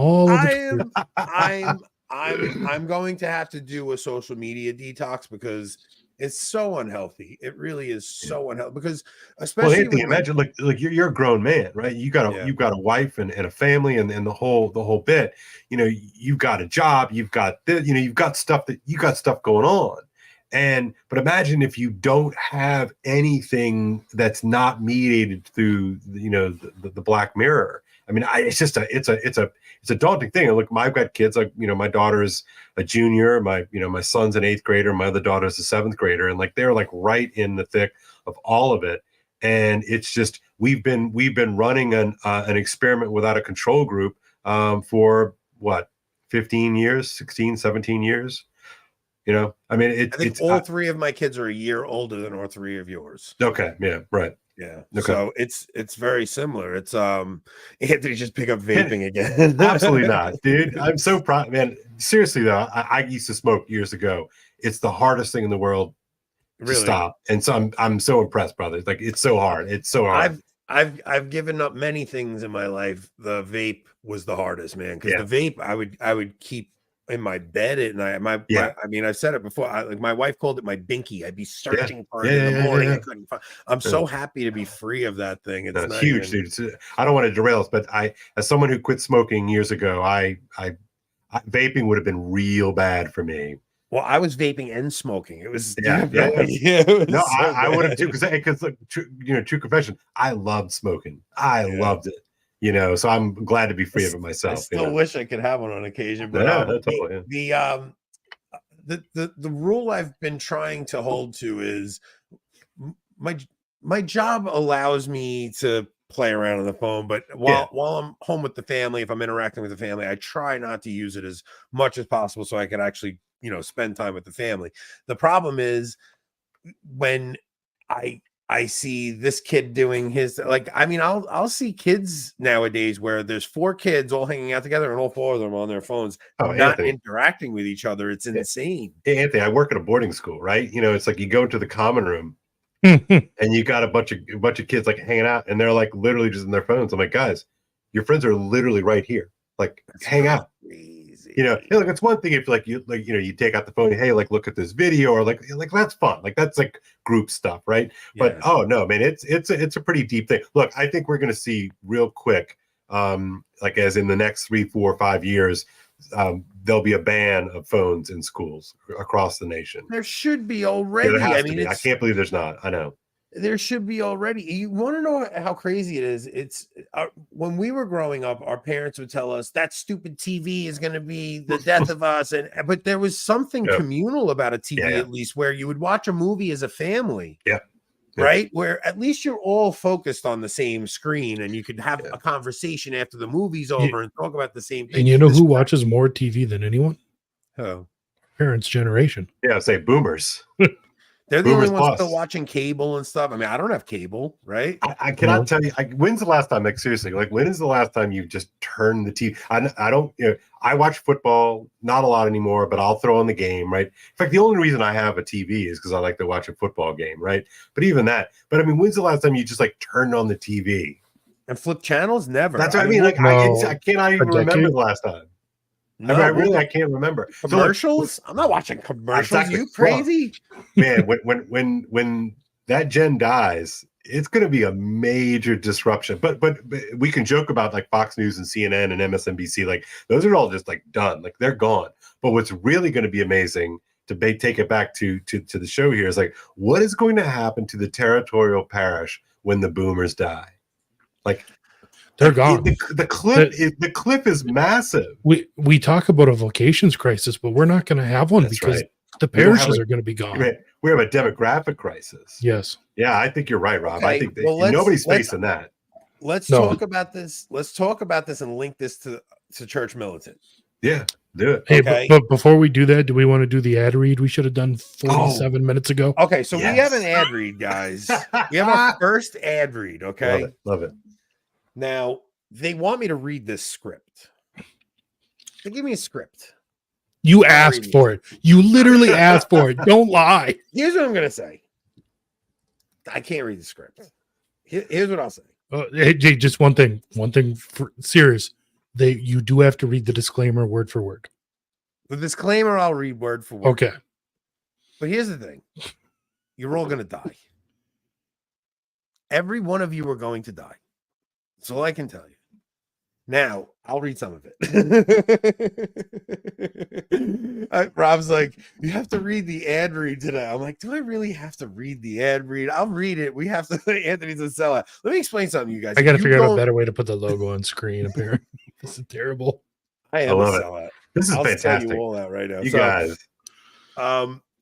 I'm going to have to do a social media detox because it's so unhealthy. It really is so unhealthy, because especially Anthony, imagine like you're a grown man, right? You've got a wife and a family and the whole bit. You've got a job, you've got this, you've got stuff going on. But imagine if you don't have anything that's not mediated through the black mirror. I mean, it's a daunting thing. And look, I've got kids, like, my daughter is a junior, my son's an 8th grader, my other daughter is a 7th grader, and like they're like right in the thick of all of it. And it's just we've been running an experiment without a control group for what, 15 years, 16, 17 years. I mean, I think all 3 of my kids are a year older than all 3 of yours. Okay. Yeah. Right. Yeah. Okay. So it's very similar. It's Anthony just pick up vaping again. Absolutely not, dude. I'm so proud, man. Seriously though, I used to smoke years ago, it's the hardest thing in the world to stop. And so I'm so impressed, brother. Like, it's so hard. It's so hard. I've given up many things in my life. The vape was the hardest, man, because the vape I would keep in my bed at night. I mean, I've said it before. Like, my wife called it my binky. I'd be searching for it in the morning. I couldn't find. I'm so happy to be free of that thing. It's huge, dude. I don't want to derail us, but as someone who quit smoking years ago, I vaping would have been real bad for me. Well, I was vaping and smoking. It was I would have too, because like, true confession, I loved smoking. I loved it. So I'm glad to be free of it myself. I still wish I could have one on occasion, but the rule I've been trying to hold to is my job allows me to play around on the phone, but while I'm home with the family, if I'm interacting with the family, I try not to use it as much as possible so I can actually spend time with the family. The problem is when I see this kid doing his, like, I mean, I'll see kids nowadays where there's 4 kids all hanging out together and all 4 of them on their phones, not interacting with each other. It's insane. Hey, Anthony, I work at a boarding school, right? It's like you go into the common room and you got a bunch of kids like hanging out, and they're like literally just in their phones. I'm like, guys, your friends are literally right here. Like, hang out. Look, it's one thing if you take out the phone, hey, like, look at this video, or like that's fun, like that's like group stuff, right? But oh no, man, it's a pretty deep thing. Look, I think we're going to see real quick, like as in the next 3, 4, 5 years, there'll be a ban of phones in schools across the nation. There should be already. I mean, I can't believe there's not. I know. There should be already. You want to know how crazy it is? It's when we were growing up, our parents would tell us that stupid TV is going to be the death of us, but there was something communal about a TV, at least, where you would watch a movie as a family. Right, where at least you're all focused on the same screen, and you could have a conversation after the movie's over and talk about the same thing. And you know who watches more TV than anyone? Oh, parents' generation. Yeah, say boomers. They're the only ones still watching cable and stuff. I mean, I don't have cable, right? I cannot tell you. When's the last time, like, seriously, like, when is the last time you just turned the TV? I don't, I watch football, not a lot anymore, but I'll throw on the game, right? In fact, the only reason I have a TV is because I like to watch a football game, right? But even that, I mean, when's the last time you just like turned on the TV? And flip channels? Never. That's what I mean. Like, I cannot even remember the last time. No, I can't remember. Commercials? So, I'm not watching commercials. Exactly. You crazy? Man, when that gen dies, it's going to be a major disruption. But we can joke about like Fox News and CNN and MSNBC. Like, those are all just like done. Like, they're gone. But what's really going to be amazing to take it back to the show here is like, what is going to happen to the territorial parish when the boomers die? Like, they're gone. The cliff is massive. We talk about a vocations crisis, but we're not going to have one because the parishes are going to be gone. We have a demographic crisis. Yes. Yeah, I think you're right, Rob. Okay, I think nobody's facing that. Let's talk about this. Let's talk about this and link this to church militant. Yeah, do it. Hey, okay. but before we do that, do we want to do the ad read we should have done 47 minutes ago? Okay, so we have an ad read, guys. We have our first ad read, okay? Love it. Now, they want me to read this script. They give me a script. You asked for it. You literally asked for it. Don't lie. Here's what I'm going to say. I can't read the script. Here's what I'll say. Hey, just one thing. One thing serious. You do have to read the disclaimer word for word. The disclaimer I'll read word for word. Okay. But here's the thing. You're all going to die. Every one of you are going to die. That's all I can tell you. Now, I'll read some of it. Rob's like, you have to read the ad read today. I'm like, do I really have to read the ad read? I'll read it. We have to. Anthony's a sellout. Let me explain something to you guys. I got to figure out a better way to put the logo on screen, apparently. This is terrible. I am a sellout. This is fantastic. I'll tell you all that right now. You guys.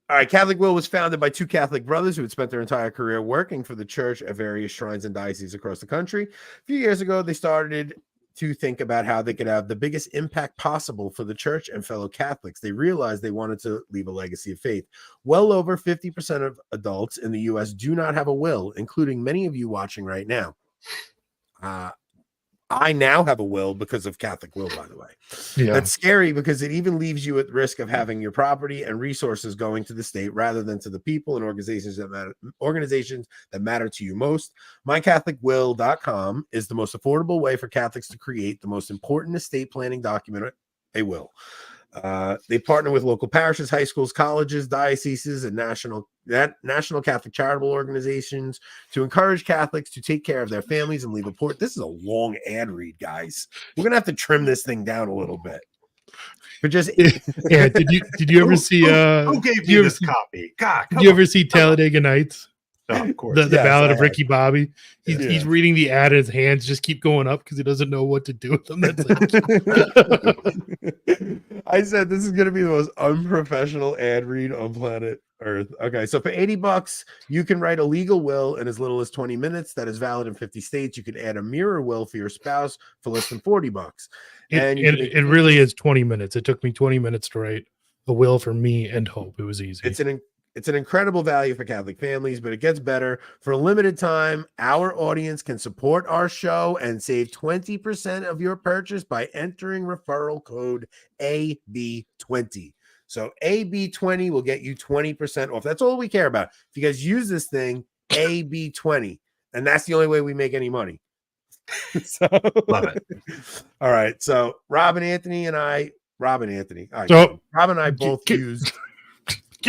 All right, Catholic Will was founded by 2 Catholic brothers who had spent their entire career working for the church at various shrines and dioceses across the country. A few years ago, they started to think about how they could have the biggest impact possible for the church and fellow Catholics. They realized they wanted to leave a legacy of faith. Well over 50% of adults in the U.S. do not have a will, including many of you watching right now. I now have a will because of Catholic will, by the way. Yeah. That's scary because it even leaves you at risk of having your property and resources going to the state rather than to the people and organizations that matter to you most. MyCatholicWill.com is the most affordable way for Catholics to create the most important estate planning document, a will. They partner with local parishes, high schools, colleges, dioceses, and national Catholic charitable organizations to encourage Catholics to take care of their families and leave a port. This is a long ad read, guys. We're gonna have to trim this thing down a little bit. But just yeah, did you ever see who gave you this copy? God, did you ever see Talladega Nights? Oh, of course. The Yes, Ballad I of have. Ricky Bobby. He's Yeah. he's reading the ad, and his hands just keep going up because he doesn't know what to do with them. That's I said this is going to be the most unprofessional ad read on planet Earth. Okay, so for $80, you can write a legal will in as little as 20 minutes. That is valid in 50 states. You can add a mirror will for your spouse for less than $40. And it really is 20 minutes. It took me 20 minutes to write a will for me and Hope. It was easy. It's an incredible value for Catholic families, but it gets better. For a limited time, our audience can support our show and save 20% of your purchase by entering referral code AB20. So AB20 will get you 20% off. That's all we care about. If you guys use this thing, AB20, and that's the only way we make any money. So, Love it. All right. So Rob and I both used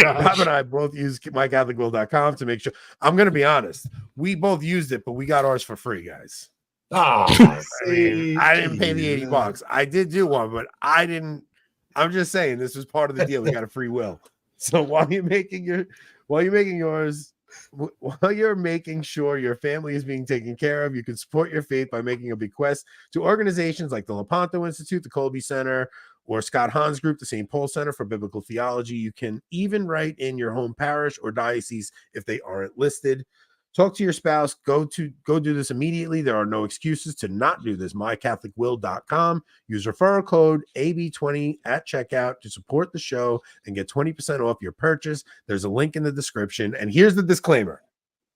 Rob and I both use mycatholicwill.com to make sure. I'm going to be honest. We both used it, but we got ours for free, guys. Oh, I didn't pay the $80. I did do one, but I didn't. I'm just saying this was part of the deal. We got a free will. So while you're making sure your family is being taken care of, you can support your faith by making a bequest to organizations like the Lepanto Institute, the Colby Center, or Scott Hahn's group, the St. Paul Center for Biblical Theology. You can even write in your home parish or diocese if they aren't listed. Talk to your spouse. Go do this immediately. There are no excuses to not do this. MyCatholicWill.com. Use referral code AB20 at checkout to support the show and get 20% off your purchase. There's a link in the description. And here's the disclaimer.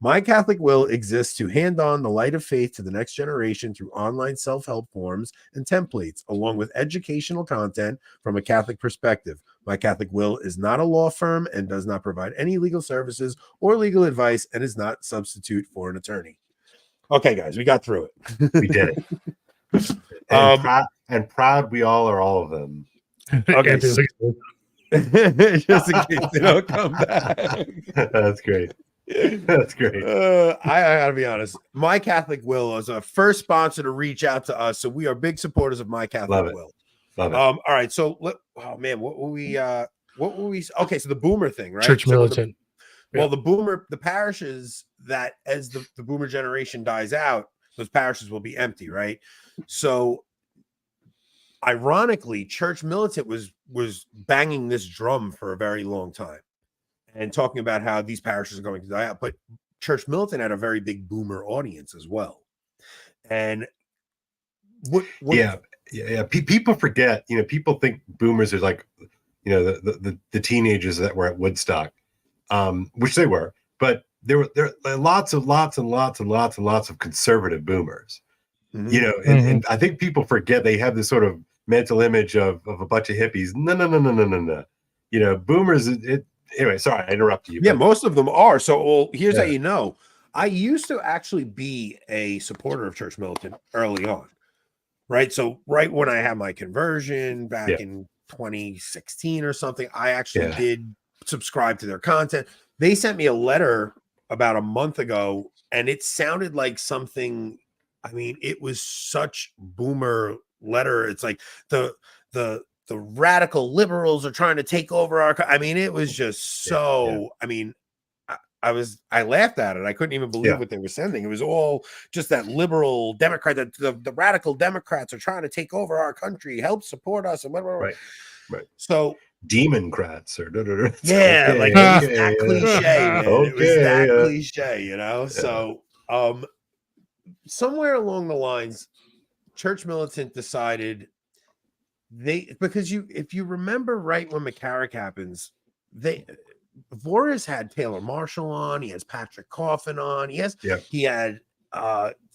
My Catholic Will exists to hand on the light of faith to the next generation through online self-help forums and templates, along with educational content from a Catholic perspective. My Catholic Will is not a law firm and does not provide any legal services or legal advice and is not a substitute for an attorney. Okay, guys, we got through it. We did it. And proud we all are, all of them. Okay, just in case they don't come back. That's great. That's great. I gotta be honest. My Catholic Will is a first sponsor to reach out to us, so we are big supporters of My Catholic Will. Love it. All right. So, what were we? Okay, so the boomer thing, right? Church militant. The parishes that as the boomer generation dies out, those parishes will be empty, right? So, ironically, church militant was banging this drum for a very long time and talking about how these parishes are going to die out. But church militant had a very big boomer audience as well. And people forget, people think boomers are like, the teenagers that were at Woodstock, which they were, but there were lots of conservative boomers, and I think people forget they have this sort of mental image of a bunch of hippies. No. Boomers, anyway, sorry, I interrupted you. Yeah, most of them are. So, here's how you know. I used to actually be a supporter of church militant early on, right? So, right when I had my conversion back in 2016 or something, I actually did subscribe to their content. They sent me a letter about a month ago, and it sounded like something. I mean, it was such boomer letter. It's like the radical liberals are trying to take over our. I mean, it was just so. Yeah. I mean, I laughed at it. I couldn't even believe what they were sending. It was all just that liberal Democrat, that the radical Democrats are trying to take over our country, help support us, and whatever. Right. So Democrats or that cliche. It was that cliche, So somewhere along the lines, church militant decided because if you remember right when McCarrick happens, Voris had Taylor Marshall on, he has Patrick Coffin on, he had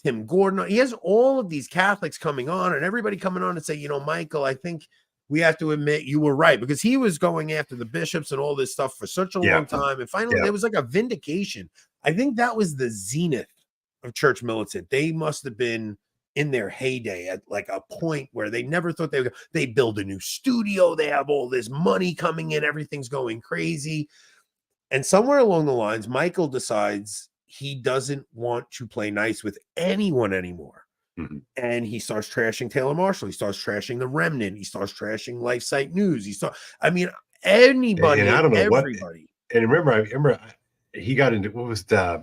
Tim Gordon. He has all of these Catholics coming on, and everybody coming on and say, you know, Michael, I think we have to admit you were right, because he was going after the bishops and all this stuff for such a long time. And finally, there was like a vindication. I think that was the zenith of church militant. They must have been in their heyday at like a point where they never thought they build a new studio. They have all this money coming in. Everything's going crazy. And somewhere along the lines, Michael decides he doesn't want to play nice with anyone anymore. Mm-hmm. And he starts trashing Taylor Marshall. He starts trashing The Remnant. He starts trashing LifeSite News. Anybody, and I don't know everybody. I remember he got into, what was the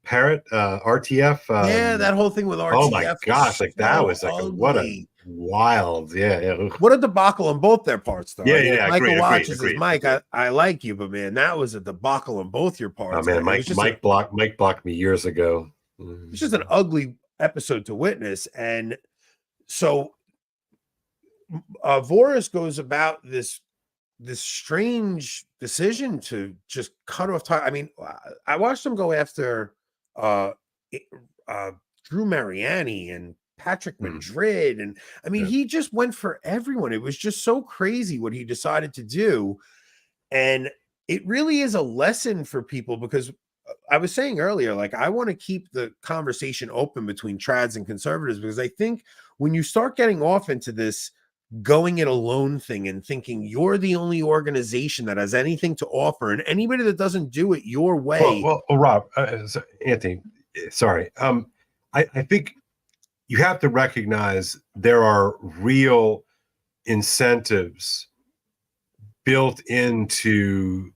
Parrot, RTF? That whole thing with RTF. Oh my gosh, like that was like what a wild, what a debacle on both their parts, though. Michael watches his Mike. I like you, but man, that was a debacle on both your parts. Oh man, Mike blocked me years ago. It's just an ugly episode to witness. And so Voris goes about this strange decision to just cut off time. I mean, I watched him go after Drew Mariani and Patrick Madrid, and I mean, he just went for everyone. It was just so crazy what he decided to do. And it really is a lesson for people, because I was saying earlier, like, I want to keep the conversation open between trads and conservatives, because I think when you start getting off into this going it alone thing and thinking you're the only organization that has anything to offer, and anybody that doesn't do it your way. Well, Rob, Anthony, sorry. I think you have to recognize there are real incentives built into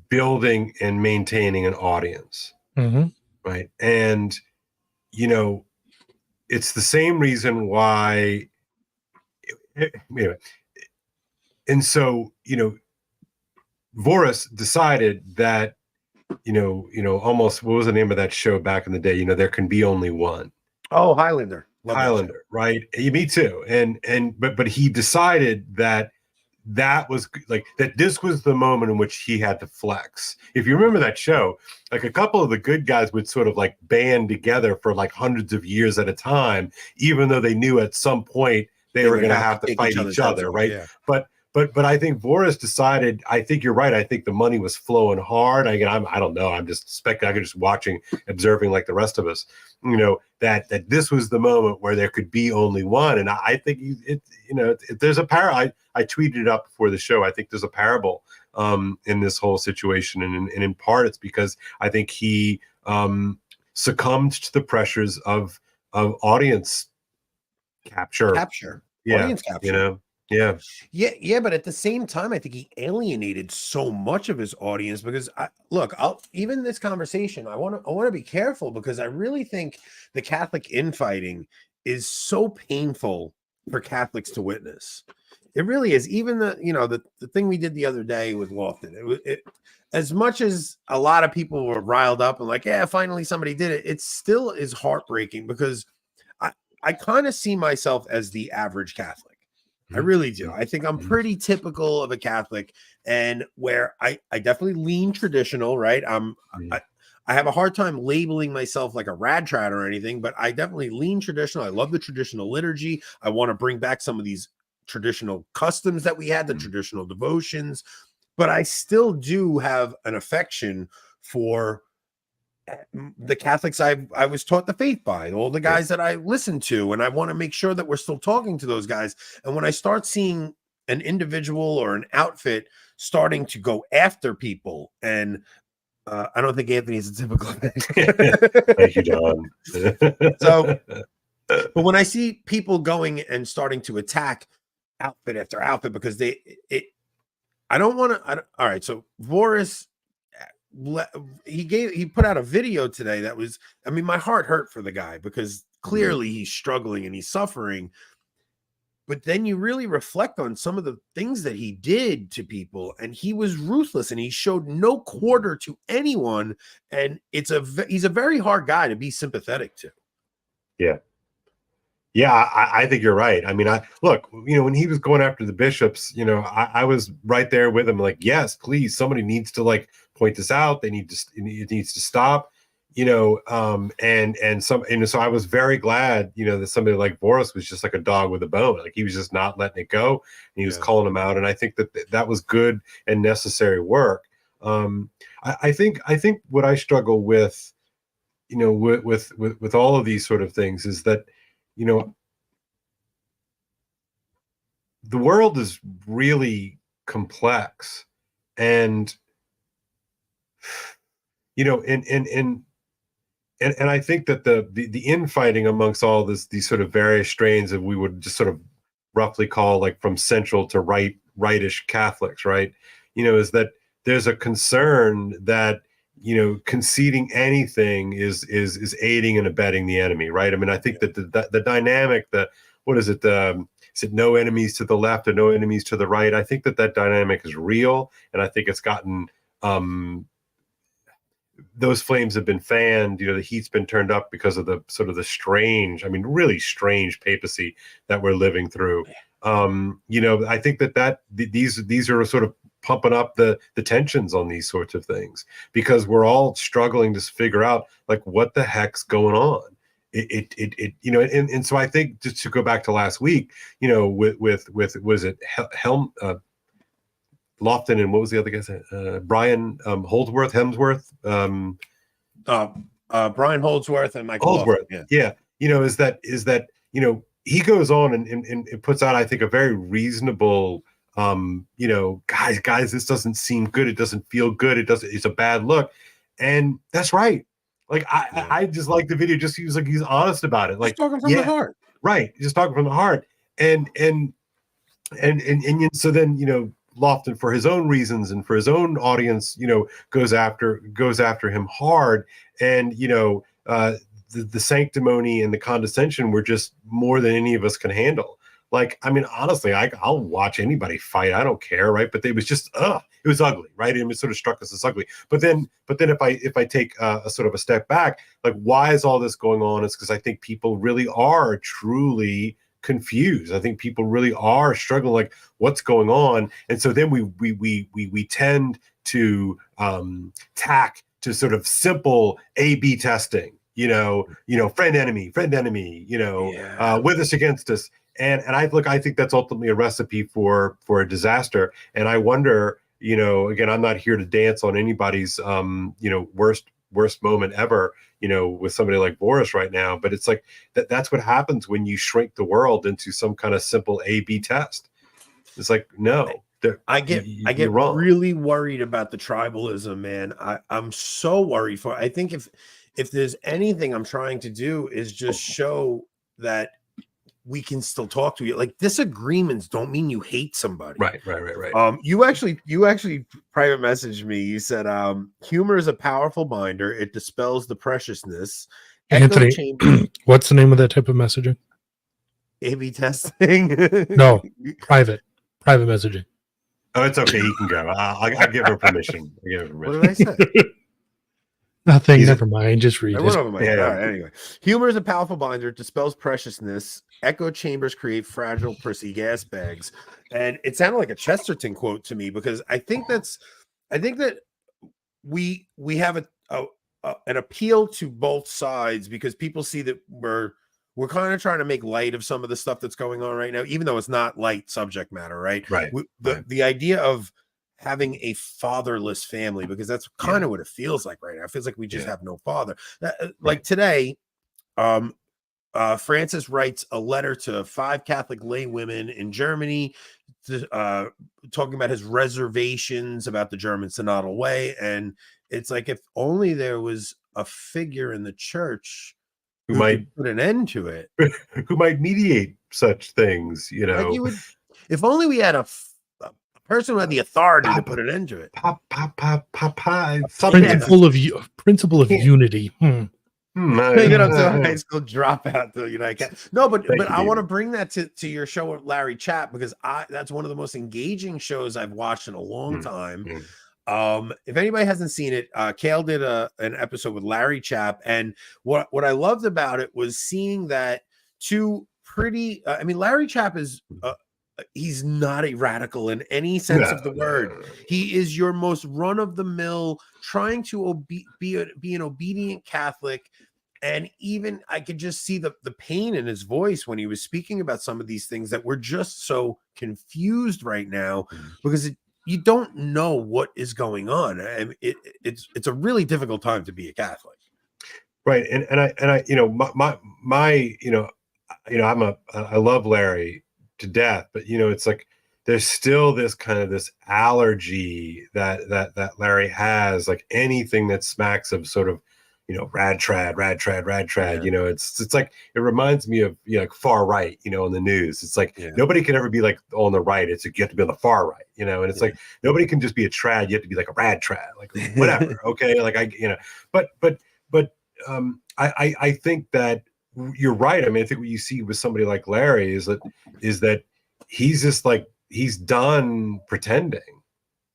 building and maintaining an audience, right? And, you know, it's the same reason why, anyway. And so, you know, Voris decided that, you know, almost, what was the name of that show back in the day? You know, there can be only one. Oh, Highlander. Highlander, right? Me too. But he decided that was like, that this was the moment in which he had to flex. If you remember that show, like a couple of the good guys would sort of like band together for like hundreds of years at a time, even though they knew at some point they were going to have to fight each other, right? Yeah. But I think Voris decided, I think you're right. I think the money was flowing hard. I don't know. I'm just speculating, just watching, observing like the rest of us, you know, that this was the moment where there could be only one. And I think there's a parable. I tweeted it up before the show. I think there's a parable in this whole situation. And in part, it's because I think he succumbed to the pressures of audience capture. Yeah. Audience capture. You know? Yeah, but at the same time, I think he alienated so much of his audience, because even this conversation, I want to be careful, because I really think the Catholic infighting is so painful for Catholics to witness. It really is. Even the thing we did the other day with Lofton, it as much as a lot of people were riled up and like, yeah, finally somebody did it, it still is heartbreaking, because I kind of see myself as the average Catholic. I really do. I think I'm pretty typical of a Catholic, and where I definitely lean traditional, right? I have a hard time labeling myself like a rad trad or anything, but I definitely lean traditional. I love the traditional liturgy. I want to bring back some of these traditional customs that we had, the traditional devotions, but I still do have an affection for the Catholics I was taught the faith by, all the guys that I listened to, and I want to make sure that we're still talking to those guys. And when I start seeing an individual or an outfit starting to go after people, and I don't think Anthony's a typical Thank you, John. So, but when I see people going and starting to attack outfit after outfit, because I don't want to. All right, so Voris, he put out a video today that was, I mean, my heart hurt for the guy, because clearly he's struggling and he's suffering. But then you really reflect on some of the things that he did to people, and he was ruthless, and he showed no quarter to anyone. And he's a very hard guy to be sympathetic to. Yeah, I think you're right. I mean, look, when he was going after the bishops, I was right there with him. Like, yes, please, somebody needs to like point this out. It needs to stop. so I was very glad, that somebody like Boris was just like a dog with a bone. Like he was just not letting it go, and he was calling them out. And I think that was good and necessary work. I think what I struggle with, with all of these sort of things is that, the world is really complex, and and I think that the infighting amongst all these sort of various strains of, we would just sort of roughly call like from central to rightish Catholics, right? Is that there's a concern that conceding anything is aiding and abetting the enemy, right? I mean, I think that the dynamic, what is it? Is it no enemies to the left or no enemies to the right? I think that dynamic is real, and I think it's gotten those flames have been fanned. The heat's been turned up because of the sort of the strange, really strange papacy that we're living through. I think that these are sort of pumping up the tensions on these sorts of things, because we're all struggling to figure out like what the heck's going on. And so I think, just to go back to last week, with was it Lofton, and what was the other guy's Brian Hemsworth, Brian Holdsworth and Michael Holdsworth. Yeah. Is that he goes on and puts out, I think, a very reasonable, guys, this doesn't seem good. It doesn't feel good. It's a bad look. And that's right. Like, I just like the video. Just, he's honest about it. Like, just talking from the heart. Right. Just talking from the heart. And so then, Lofton, for his own reasons and for his own audience, goes after him hard. And, the sanctimony and the condescension were just more than any of us can handle. Like, honestly, I'll watch anybody fight. I don't care, right? But it was just, it was ugly, right? And it sort of struck us as ugly. But then if I take a sort of a step back, like, why is all this going on? It's because I think people really are truly confused. I think people really are struggling, like, what's going on? And so then we tend to tack to sort of simple A/B testing, friend enemy, with us, against us. And I think that's ultimately a recipe for a disaster. And I wonder, again, I'm not here to dance on anybody's, worst moment ever, with somebody like Boris right now. But it's like that's what happens when you shrink the world into some kind of simple A/B test. It's like, no, I get really worried about the tribalism, man. I'm so worried for. I think if there's anything I'm trying to do is just show that we can still talk to you. Like, disagreements don't mean you hate somebody. Right. You actually private messaged me. You said, humor is a powerful binder. It dispels the preciousness. Anthony, what's the name of that type of messaging? A/B testing. No, private messaging. Oh, it's okay. He can go. I'll give her permission. What did I say? Nothing. Never mind. Just read it. Right, anyway, humor is a powerful binder. It dispels preciousness. Echo chambers create fragile, prissy gas bags. And it sounded like a Chesterton quote to me, because I think that we have an appeal to both sides, because people see that we're kind of trying to make light of some of the stuff that's going on right now, even though it's not light subject matter, right? Right. The idea of having a fatherless family, because that's kind of what it feels like right now. It feels like we just have no father. Like today, Francis writes a letter to 5 Catholic lay women in Germany, talking about his reservations about the German synodal way. And it's like, if only there was a figure in the church who might put an end to it, who might mediate such things, Like if only we had a person who had the authority to put an end to it. Principle of unity. Make it up to a high school dropout to No, but I want to bring that to your show with Larry Chapp, because that's one of the most engaging shows I've watched in a long time. If anybody hasn't seen it, Kale did an episode with Larry Chapp, and what I loved about it was seeing that two pretty. Larry Chapp is he's not a radical in any sense of the word. He is your most run-of-the-mill, trying to be an obedient Catholic. And even I could just see the pain in his voice when he was speaking about some of these things that we're just so confused right now, because you don't know what is going on. I mean, it's a really difficult time to be a Catholic. Right. And I you know, my you know, I love Larry to death, but you know, it's like there's still this kind of this allergy that Larry has, like anything that smacks of sort of, you know, rad trad. Yeah. You know, it's like, it reminds me of, you know, like far right, you know, in the news. It's like nobody can ever be like on the right. It's like you have to be on the far right, you know, and it's like nobody can just be a trad. You have to be like a rad trad, like whatever. Okay. Like you know, but I think that you're right. I mean, I think what you see with somebody like Larry is that he's just like, he's done pretending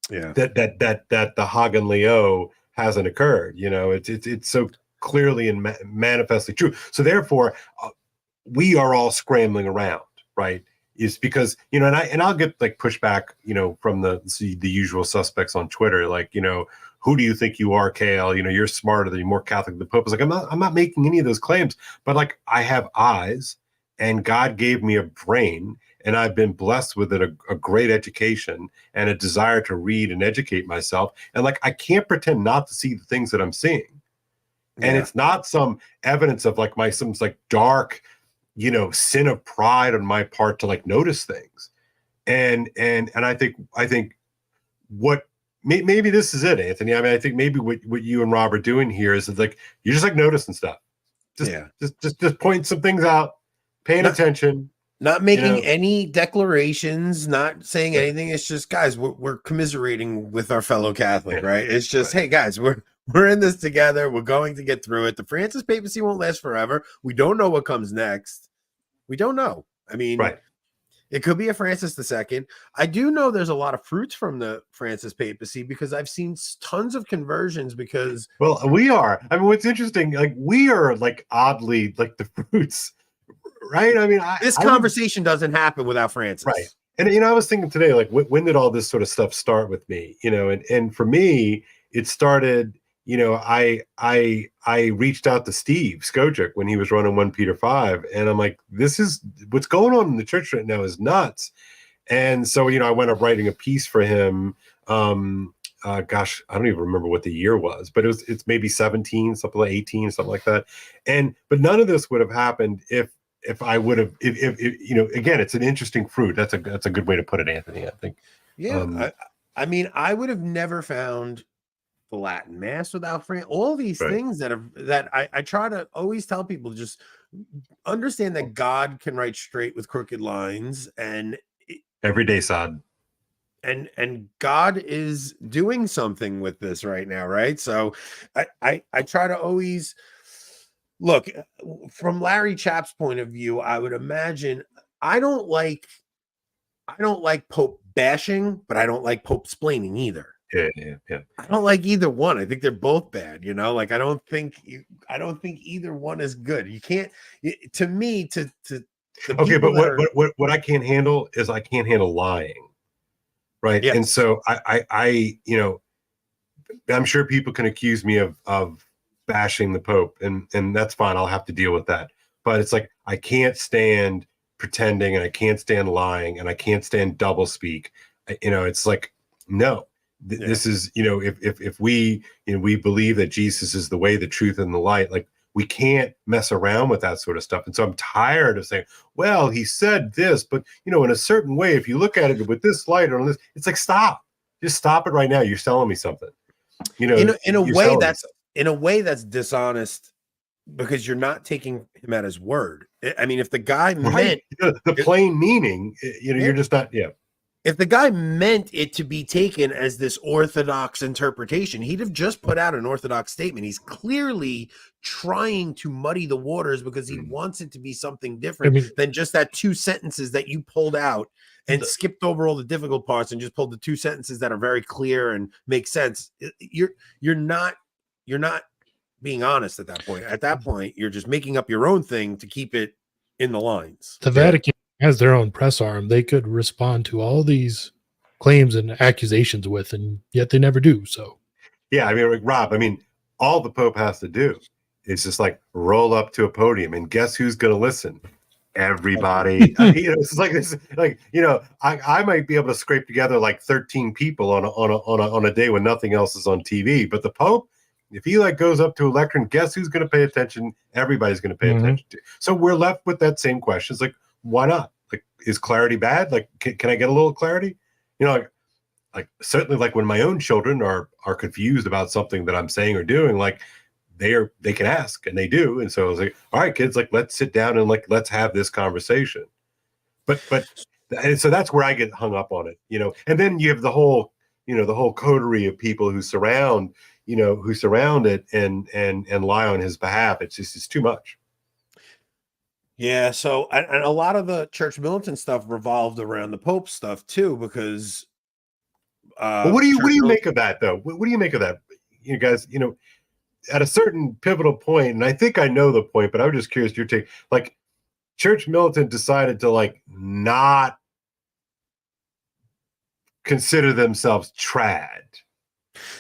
that the Hagen Leo hasn't occurred. You know, it's so clearly and manifestly true. So therefore, we are all scrambling around, right? Is because, you know, and I'll get like pushback, you know, from the usual suspects on Twitter, like, you know, who do you think you are, Kale? You know, you're smarter than, you're more Catholic than the Pope. I was like, I'm not making any of those claims, but like, I have eyes, and God gave me a brain, and I've been blessed with a great education and a desire to read and educate myself. And like, I can't pretend not to see the things that I'm seeing. And it's not some evidence of like some like dark, you know, sin of pride on my part to like notice things. And I think what maybe this is it, Anthony. I mean, I think maybe what you and Rob are doing here is like, you're just like noticing stuff. Just pointing some things out, paying attention. Not making any declarations, not saying anything. It's just, guys, we're commiserating with our fellow Catholic, right? It's just, hey, guys, we're in this together. We're going to get through it. The Francis papacy won't last forever. We don't know what comes next. We don't know. I mean, it could be a Francis II. I do know there's a lot of fruits from the Francis papacy, because I've seen tons of conversions because... Well, we are. I mean, what's interesting, like, we are like oddly like the fruits, right? I mean, this conversation doesn't happen without Francis. Right. And, you know, I was thinking today, like, when did all this sort of stuff start with me? You know, and for me, it started, you know, I reached out to Steve Skojic when he was running 1 Peter 5. And I'm like, this is what's going on in the church right now is nuts. And so, you know, I went up writing a piece for him. Gosh, I don't even remember what the year was, but it's maybe 17, something like 18, something like that. But none of this would have happened if I would have, if you know, again, it's an interesting fruit. That's a good way to put it, Anthony, I think. Yeah. I mean, I would have never found the Latin Mass without France. All these things that I try to always tell people, just understand that God can write straight with crooked lines, and every day, Sod. And God is doing something with this right now, right? So I try to always look from Larry Chapp's point of view. I would imagine I don't like Pope bashing, but I don't like Pope splaining either. Yeah. I don't like either one. I think they're both bad. You know, like I don't think either one is good. You can't. To me, okay, but what I can't handle is I can't handle lying, right? Yes. And so I you know, I'm sure people can accuse me of bashing the Pope, and that's fine. I'll have to deal with that. But it's like, I can't stand pretending, and I can't stand lying, and I can't stand double speak. You know, it's like, no. This is, you know, if we, you know, we believe that Jesus is the way, the truth, and the light, like, we can't mess around with that sort of stuff. And so I'm tired of saying, well, he said this, but, you know, in a certain way, if you look at it with this light or on this, it's like, just stop it right now. You're selling me something, you know, in a way that's dishonest, because you're not taking him at his word. I mean, if the guy meant the plain meaning, you know, you're just not, If the guy meant it to be taken as this orthodox interpretation, he'd have just put out an orthodox statement. He's clearly trying to muddy the waters because he wants it to be something different than just that 2 sentences that you pulled out and skipped over all the difficult parts and just pulled the 2 sentences that are very clear and make sense. You're not being honest at that point. At that point, you're just making up your own thing to keep it in the lines. The Vatican as their own press arm, they could respond to all these claims and accusations with, and yet they never do. So, yeah, I mean, like, Rob, I mean, all the Pope has to do is just like roll up to a podium, and guess who's going to listen? Everybody. It's like this. Like, I might be able to scrape together like 13 people on a day when nothing else is on TV, but the Pope, if he like goes up to a lectern, guess who's going to pay attention? Everybody's going to pay attention to. So we're left with that same question. It's like, why not? Like, is clarity bad? Like, can I get a little clarity? Like certainly, like when my own children are confused about something that I'm saying or doing, like they can ask, and they do. And so I was like, all right, kids, like let's sit down and like let's have this conversation. But and so that's where I get hung up on it, And then you have the whole coterie of people who surround it and lie on his behalf. It's too much. Yeah, so and a lot of the church militant stuff revolved around the Pope stuff too, because what do you make of that though? What do you make of that? You guys, at a certain pivotal point, and I think I know the point, but I was just curious your take. Like, church militant decided to like not consider themselves trad.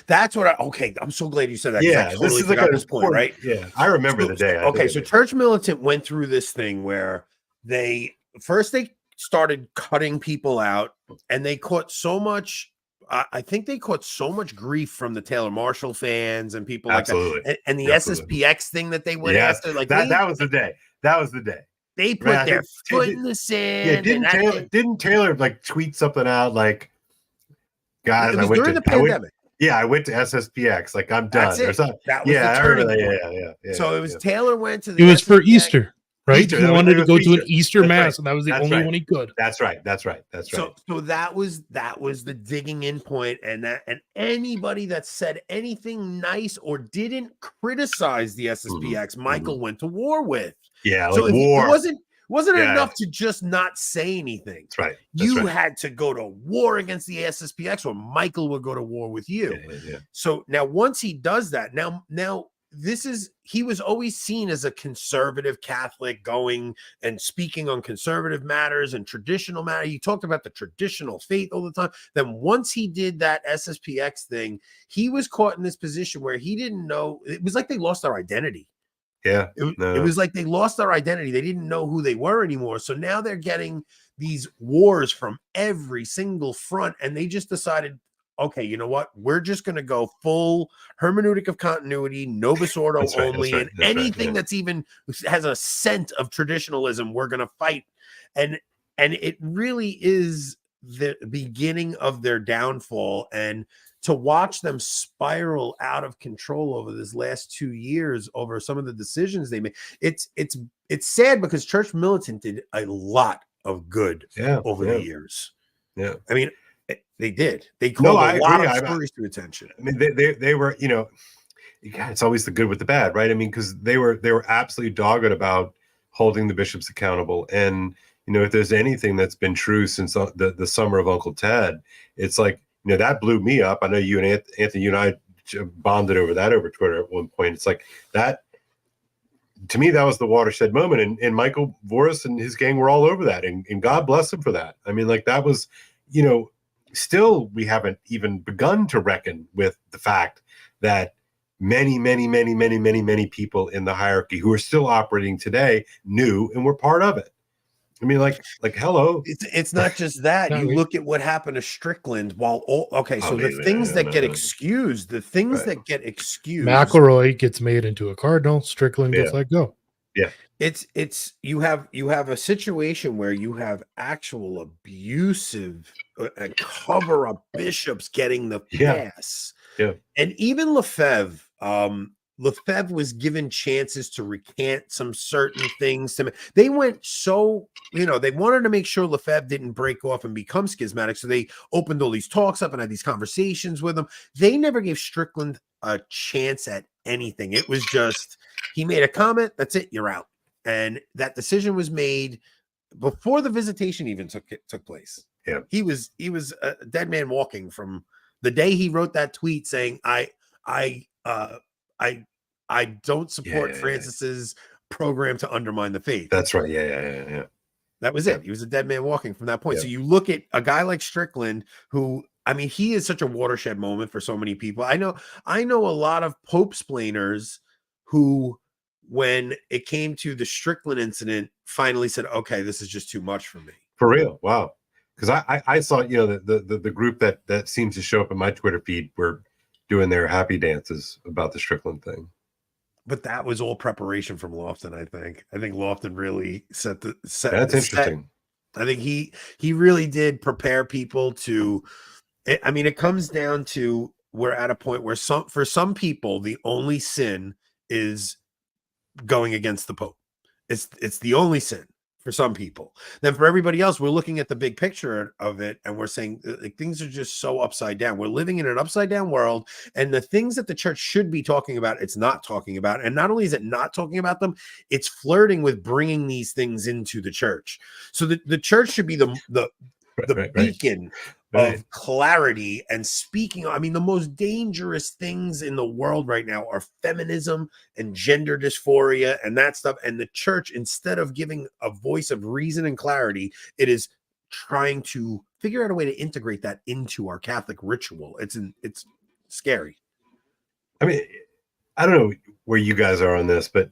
That's what okay, I'm so glad you said that. Yeah, I totally this is forgot like this point, right? Yeah, I remember the day. Okay, so church militant went through this thing where they started cutting people out, and they caught so much. I think they caught so much grief from the Taylor Marshall fans and people like that, and the SSPX thing that they went after. Like that was the day. That was the day. They put their foot in the sand. Yeah, didn't Taylor like tweet something out like, guys, I went during the pandemic. I went to SSPX. Like, I'm done. That was the turning point. Yeah. So it was Taylor went to the. It was for Easter. Right, Easter, he wanted to go to an Easter That's mass, right. and that was the That's only right. one he could. That's right. So that was the digging in point, and anybody that said anything nice or didn't criticize the SSPX, Michael went to war with. Yeah, so like war. It wasn't enough to just not say anything. That's right. You had to go to war against the SSPX, or Michael would go to war with you. Yeah. So now, once he does that, now. He was always seen as a conservative Catholic, going and speaking on conservative matters and traditional matters. He talked about the traditional faith all the time. Then once he did that SSPX thing, he was caught in this position where he didn't know. It was like they lost their identity. Yeah. It was like they lost their identity. They didn't know who they were anymore. So now they're getting these wars from every single front, and they just decided, okay, you know what? We're just going to go full hermeneutic of continuity, Novus Ordo only, and anything that's even has a scent of traditionalism, we're going to fight. And it really is the beginning of their downfall. And to watch them spiral out of control over this last 2 years over some of the decisions they made, it's sad, because church militant did a lot of good over the years. Yeah, I mean, they did. They called a lot of stories to attention. I mean, they were, it's always the good with the bad, right? I mean, because they were absolutely dogged about holding the bishops accountable. And if there's anything that's been true since the summer of Uncle Ted, it's like, that blew me up. I know you and Anthony, you and I bonded over Twitter at one point. It's like that. To me, that was the watershed moment, and Michael Voris and his gang were all over that, and God bless him for that. I mean, like, that was, still, we haven't even begun to reckon with the fact that many, many, many, many, many, many people in the hierarchy who are still operating today knew and were part of it. I mean, like, hello. It's not just that. You look at what happened to Strickland. The things that get excused, McElroy gets made into a cardinal. Strickland gets let go. Yeah. It's you have a situation where you have actual abusive cover-up bishops getting the pass. Yeah. And even Lefebvre was given chances to recant some certain things. They went they wanted to make sure Lefebvre didn't break off and become schismatic. So they opened all these talks up and had these conversations with him. They never gave Strickland a chance at anything. It was just, he made a comment, that's it, you're out. And that decision was made before the visitation even took place. Yeah. He was a dead man walking from the day he wrote that tweet saying, I don't support Francis's program to undermine the faith. That's right. Yeah. That was it. He was a dead man walking from that point. Yeah. So you look at a guy like Strickland, who, I mean, he is such a watershed moment for so many people. I know a lot of Pope splainers who, when it came to the Strickland incident, finally said, okay, this is just too much for me. For real. Wow. Because I saw, you know, the group that seems to show up in my Twitter feed were doing their happy dances about the Strickland thing. But that was all preparation from Lofton, I think. I think Lofton really set. That's interesting. I think he really did prepare people to. I mean, it comes down to, we're at a point where for some people, the only sin is going against the Pope. It's the only sin for some people. Then for everybody else, we're looking at the big picture of it, and we're saying, like, things are just so upside down. We're living in an upside down world, and the things that the church should be talking about, it's not talking about. And not only is it not talking about them, it's flirting with bringing these things into the church. So the church should be the beacon of clarity and speaking. I mean, the most dangerous things in the world right now are feminism and gender dysphoria and that stuff. And the church, instead of giving a voice of reason and clarity, it is trying to figure out a way to integrate that into our Catholic ritual. It's scary. I mean, I don't know where you guys are on this, but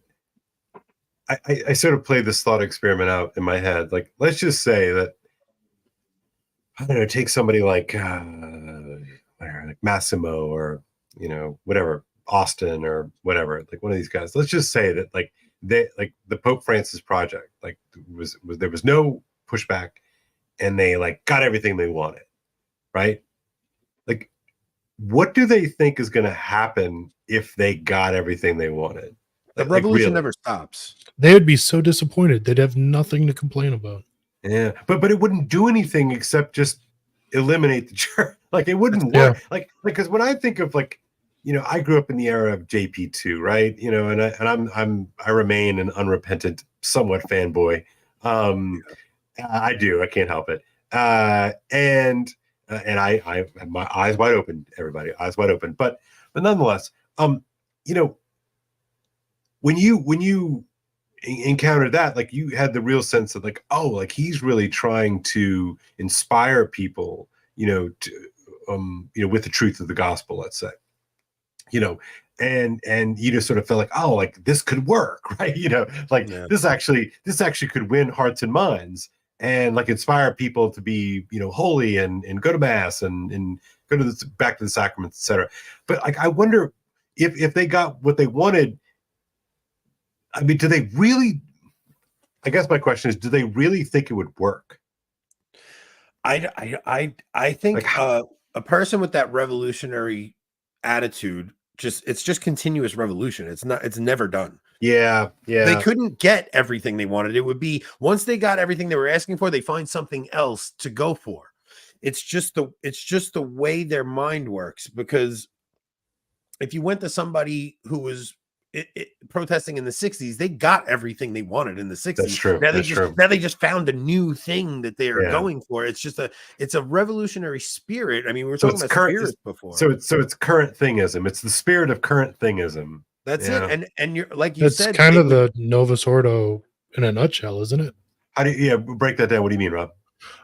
I sort of played this thought experiment out in my head. Like, let's just say that, I don't know, take somebody like Massimo, or, you know, whatever, Austin or whatever, like one of these guys. Let's just say that, like, like the Pope Francis project, like, there was no pushback, and they, like, got everything they wanted, right? Like, what do they think is going to happen if they got everything they wanted? The revolution never stops. They would be so disappointed. They'd have nothing to complain about. Yeah, but it wouldn't do anything except just eliminate the church. Like, it wouldn't work. Yeah. Like, because when I think of, like, you know, I grew up in the era of JP2, right? You know, and I remain an unrepentant, somewhat fanboy. I do. I can't help it. And I have my eyes wide open, everybody, eyes wide open. But nonetheless, you know, when you encountered that, like, you had the real sense of, like, oh, like, he's really trying to inspire people, you know, to you know, with the truth of the gospel, let's say, you know, and you just sort of felt like, oh, like, this could work, right? You know, like, this actually could win hearts and minds, and, like, inspire people to be, you know, holy and go to mass and go to back to the sacraments, etc. But, like, I wonder if they got what they wanted. I mean, do they really? I guess my question is, do they really think it would work? I think, like, a person with that revolutionary attitude, it's just continuous revolution. It's never done. Yeah. They couldn't get everything they wanted. It would be, once they got everything they were asking for, they find something else to go for. It's just the way their mind works. Because if you went to somebody who was protesting in the 60s, they got everything they wanted in the 60s. That's true. Now they just found a new thing that they are going for. It's a revolutionary spirit. I mean, we were talking about spirits before. So it's current thingism. It's the spirit of current thingism. That's it. And you're, like you said, it's kind of the Novus Ordo in a nutshell, isn't it? How do you break that down? What do you mean, Rob?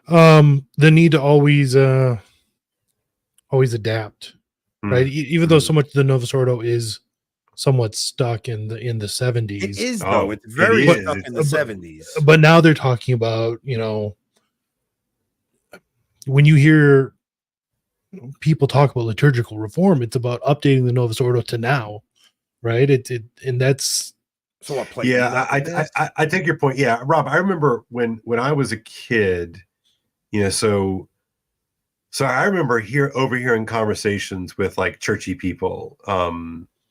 The need to always adapt, right? Even though so much of the Novus Ordo is somewhat stuck in the 70s. It is, though. It's very stuck in the 70s. But now they're talking about, you know, when you hear people talk about liturgical reform, it's about updating the Novus Ordo to now, right? And that's so what. I take your point. Yeah, Rob, I remember when I was a kid, you know, so I remember overhearing conversations with, like, churchy people,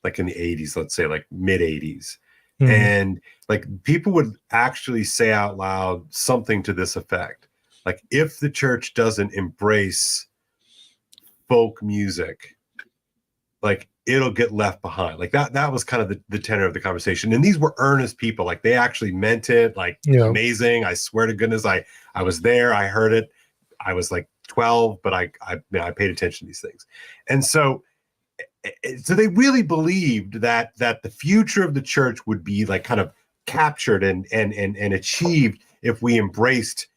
like in the 80s, let's say, like mid 80s. Mm-hmm. And, like, people would actually say out loud something to this effect. Like, if the church doesn't embrace folk music, like, it'll get left behind. Like, that was kind of the tenor of the conversation. And these were earnest people. Like, they actually meant it. Like, amazing. I swear to goodness, I was there. I heard it. I was like 12, but I paid attention to these things. And so they really believed that the future of the church would be, like, kind of captured and achieved if we embraced,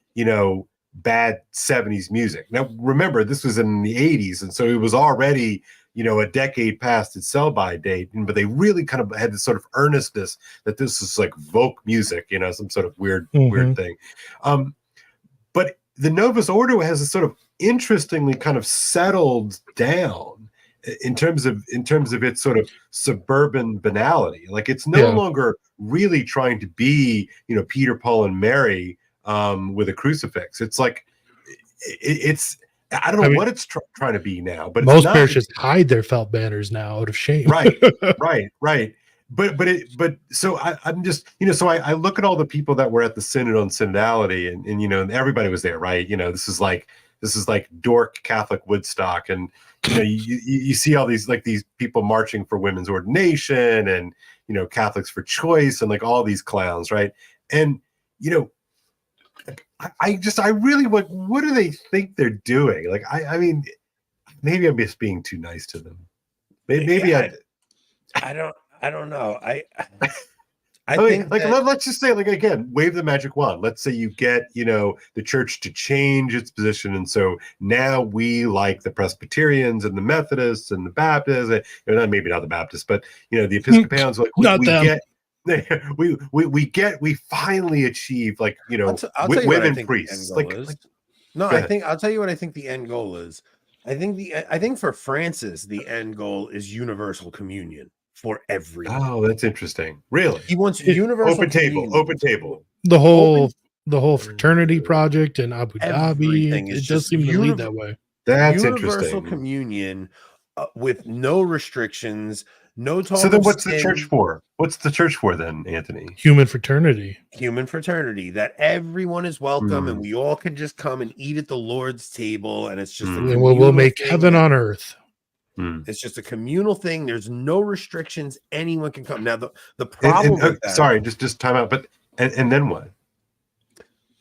bad 70s music. Now, remember, this was in the 80s, and so it was already, a decade past its sell-by date, but they really kind of had this sort of earnestness that this is like folk music, some sort of weird thing. But the Novus Ordo has a sort of interestingly kind of settled down in terms of its sort of suburban banality. Like, it's no longer really trying to be, Peter, Paul, and Mary with a crucifix. It's like I don't know what it's trying to be now, but most parishes hide their felt banners now out of shame. Right. But so I'm just, so I look at all the people that were at the Synod on synodality, and everybody was there, right? This is like dork Catholic Woodstock, and you see all these people marching for women's ordination, and Catholics for choice, and like all these clowns, right? And I really what do they think they're doing? Like, I mean, maybe I'm just being too nice to them. Maybe I don't know. I think like let's just say, like, again, wave the magic wand. Let's say you get, the church to change its position. And so now we, like the Presbyterians and the Methodists and the Baptists, maybe not the Baptists, but, the Episcopalians, like we finally achieve, like, I'll tell you women what priests. I'll tell you what I think the end goal is. I think for Francis, the end goal is universal communion for everyone. Oh, that's interesting. Really? He wants universal open table. The whole fraternity project in Abu Dhabi. It does seem to lead that way. That's universal interesting. Communion with no restrictions, no talk. So then what's the church for? What's the church for then, Anthony? Human fraternity, that everyone is welcome and we all can just come and eat at the Lord's table, and it's just and we'll make heaven on earth. It's just a communal thing. There's no restrictions. Anyone can come. Now the problem with that, sorry, just time out, but and then what?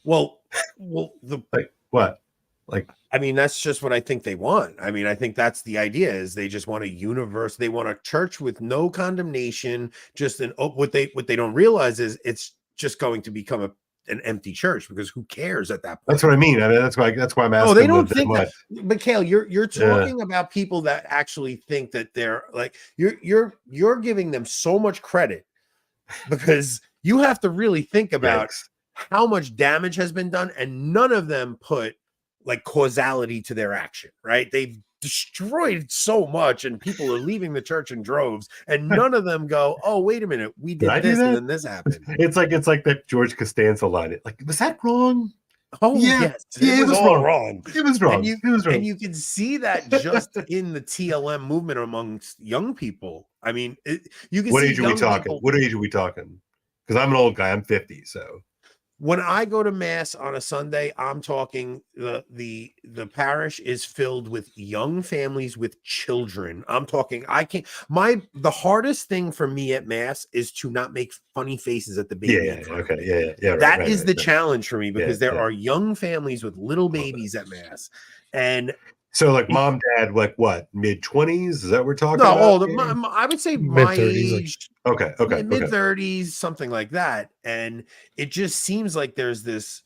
Well, like what? Like, I mean, that's just what I think they want. I mean, I think that's the idea, is they just want a universe. They want a church with no condemnation. Just what they don't realize is it's just going to become an empty church, because who cares at that point? That's what I mean. I mean, that's why I'm asking. Oh, they don't think that. But Kale, you're talking about people that actually think that they're like, you're giving them so much credit, because you have to really think about how much damage has been done, and none of them put like causality to their action, right? They've destroyed so much, and people are leaving the church in droves, and none of them go, oh, wait a minute, we did this and then this happened. It's like that George Costanza line. Like, was that wrong? Oh, yes. It was all wrong. It was wrong. And you can see that just in the TLM movement amongst young people. I mean, you can what see age are we talking? What age are we talking? Because I'm an old guy. I'm 50, so. When I go to mass on a Sunday, I'm talking the parish is filled with young families with children. I'm talking, the hardest thing for me at mass is to not make funny faces at the baby. That is the challenge for me, because there are young families with little babies at mass. And so, like, mom, dad, like what, mid-20s? Is that what we're talking about? No, I would say my age. Okay. Mid-30s, something like that. And it just seems like there's this.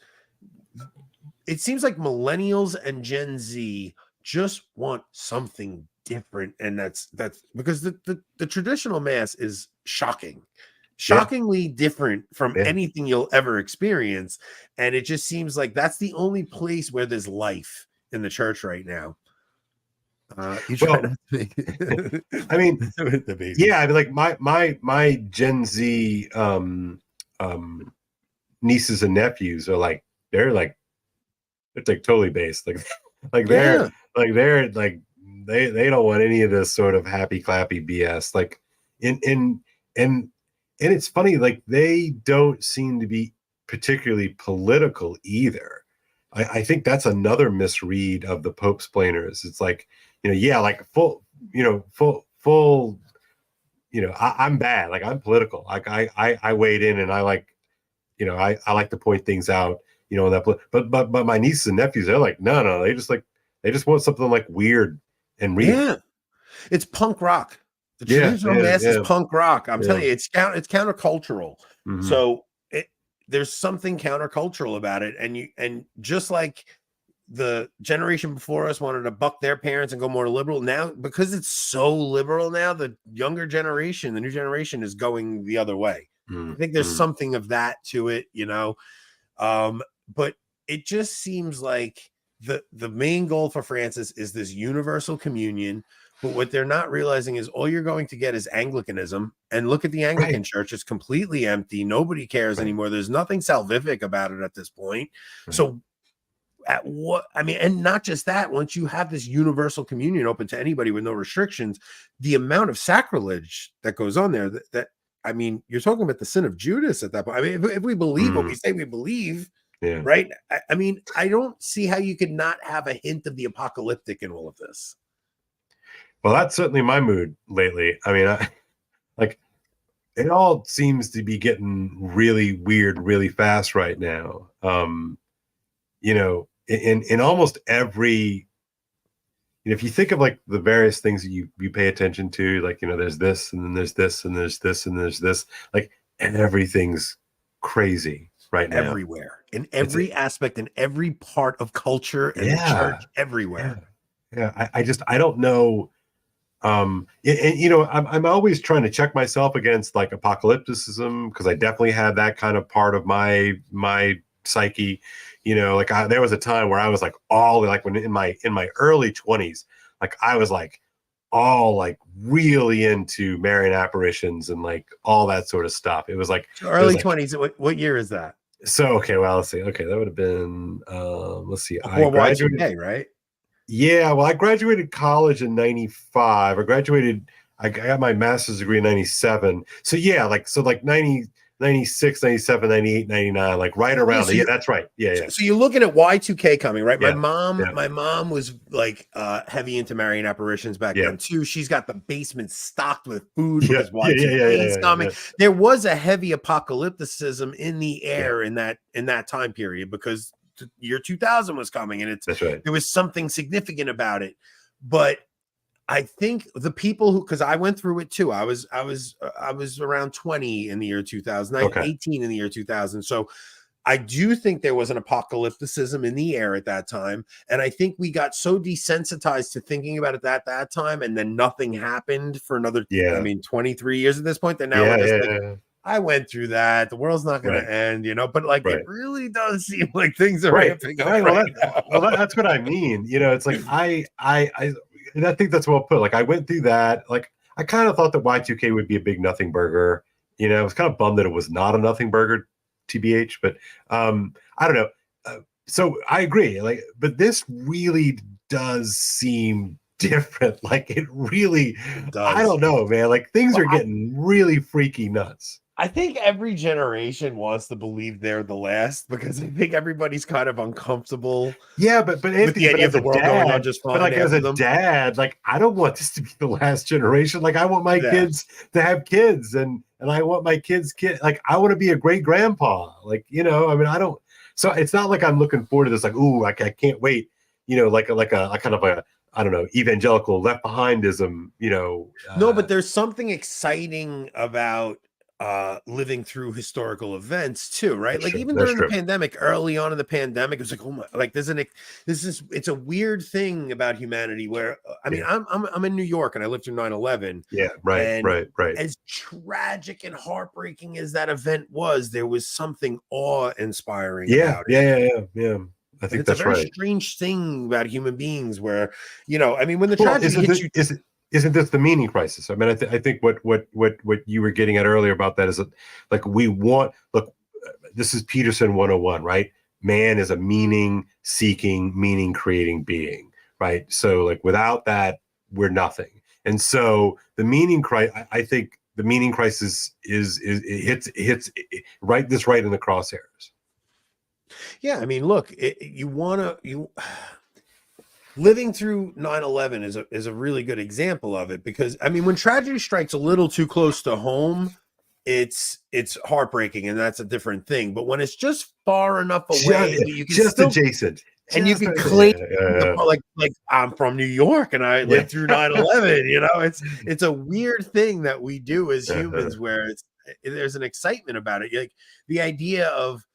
It seems like millennials and Gen Z just want something different, and that's because the traditional mass is shockingly different from anything you'll ever experience, and it just seems like that's the only place where there's life in the church right now. I mean, like my Gen Z nieces and nephews are like, they're like totally based, they don't want any of this sort of happy clappy BS, like and it's funny, like they don't seem to be particularly political either. I think that's another misread of the Pope's planers. It's like, like full, I'm bad. Like, I'm political. Like I weighed in, and I like, I like to point things out, but my nieces and nephews, they're like, no, they just want something like weird and real. Yeah. It's punk rock. The traditional mass is punk rock. I'm telling you, it's countercultural. Mm-hmm. So there's something countercultural about it, and just like the generation before us wanted to buck their parents and go more liberal, now because it's so liberal now, the younger generation, the new generation, is going the other way. I think there's something of that to it, but it just seems like the main goal for Francis is this universal communion. But what they're not realizing is all you're going to get is Anglicanism. And look at the Anglican Church. It's completely empty. Nobody cares anymore. There's nothing salvific about it at this point. So and not just that, once you have this universal communion open to anybody with no restrictions, the amount of sacrilege that goes on there, that I mean, you're talking about the sin of Judas at that point. I mean, if we believe what we say we believe, right? I mean, I don't see how you could not have a hint of the apocalyptic in all of this. Well, that's certainly my mood lately. I mean, it all seems to be getting really weird really fast right now. In almost every, if you think of like the various things that you pay attention to, like, there's this and then there's this and there's this and there's this, like everything's crazy right now. Everywhere, in every aspect, in every part of culture and the church, everywhere. Yeah. I don't know. I'm always trying to check myself against like apocalypticism, because I definitely had that kind of part of my psyche. There was a time where I was like all like when in my early 20s, like I was like all like really into Marian apparitions and like all that sort of stuff. It was like early 20s. What year is that? So okay, well, let's see. Okay, that would have been let's see. I graduated, right? Yeah, well, I graduated college in 95. I got my master's degree in 97. So yeah, like 96, 97, 98, 99, like right around there. Yeah, that's right. Yeah. So you're looking at Y2K coming, right? Yeah. My mom was like heavy into Marian apparitions back then too. She's got the basement stocked with food because Y2K is coming. Yeah. There was a heavy apocalypticism in the air in that time period, because year 2000 was coming, and that's right. There was something significant about it. But I think the people because I went through it too. I was around 20 in the year 2000, 18 in the year 2000. So I do think there was an apocalypticism in the air at that time. And I think we got so desensitized to thinking about it at that time, and then nothing happened for another 23 years at this point. That now I went through that. The world's not going to end, but like it really does seem like things are ramping up. Well, that's what I mean. It's like I think that's well put. Like I went through that. Like I kind of thought that Y2K would be a big nothing burger. I was kind of bummed that it was not a nothing burger, TBH. But I don't know. So I agree. Like, but this really does seem different. Like it really does. I don't know, man. Like things are getting really freaky nuts. I think every generation wants to believe they're the last, because I think everybody's kind of uncomfortable. Yeah, but with the idea of the world going on just fine. But like as a dad, like I don't want this to be the last generation. Like I want my kids to have kids, and I want my kids' like I want to be a great grandpa. Like I mean I don't. So it's not like I'm looking forward to this. Like I can't wait. Like a kind of a, I don't know, evangelical left behindism. No, but there's something exciting about living through historical events too, right? Like even during the pandemic, early on in the pandemic, it was like, oh my, like it's a weird thing about humanity where I mean, I'm in New York and I lived through 9/11. Yeah, right. As tragic and heartbreaking as that event was, there was something awe-inspiring about it. Yeah. I think that's right. It's a very strange thing about human beings where, I mean, when the tragedy hits you. Isn't this the meaning crisis? I mean, I think what you were getting at earlier about that is that, like, this is Peterson 101, right? Man is a meaning-seeking, meaning-creating being, right? So, like, without that, we're nothing. And so the meaning crisis, I think the meaning crisis hits right in the crosshairs. Yeah, I mean, look, living through 9/11 is a really good example of it, because I mean, when tragedy strikes a little too close to home, it's heartbreaking, and that's a different thing. But when it's just far enough away that you can just adjacent, and you can claim like I'm from New York and I lived through 9/11. It's a weird thing that we do as humans, where there's an excitement about it. Like the idea of,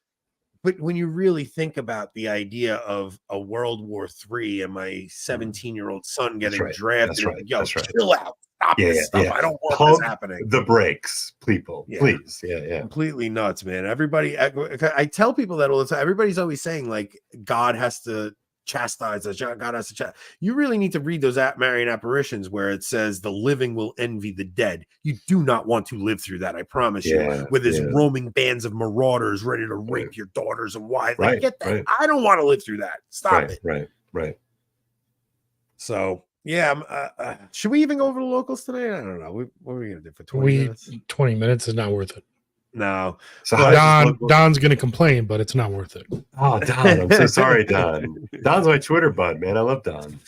but when you really think about the idea of a World War III and my 17-year-old son getting drafted, yo, chill out. Stop this stuff. I don't want this happening. The brakes, people, please. Yeah. Completely nuts, man. Everybody, I tell people that all the time. Everybody's always saying like God has to chastise us. God has to chastise. You really need to read those Marian apparitions where it says the living will envy the dead. You do not want to live through that. I promise you. With his roaming bands of marauders ready to rape your daughters and wives. Like, get that. I don't want to live through that. Stop it. Right. So. Yeah, should we even go over the locals today? I don't know. What are we gonna do for 20 minutes? 20 minutes is not worth it. No. So Don's gonna complain, but it's not worth it. Oh, Don, I'm so sorry, Don. Don's my Twitter bud, man. I love Don.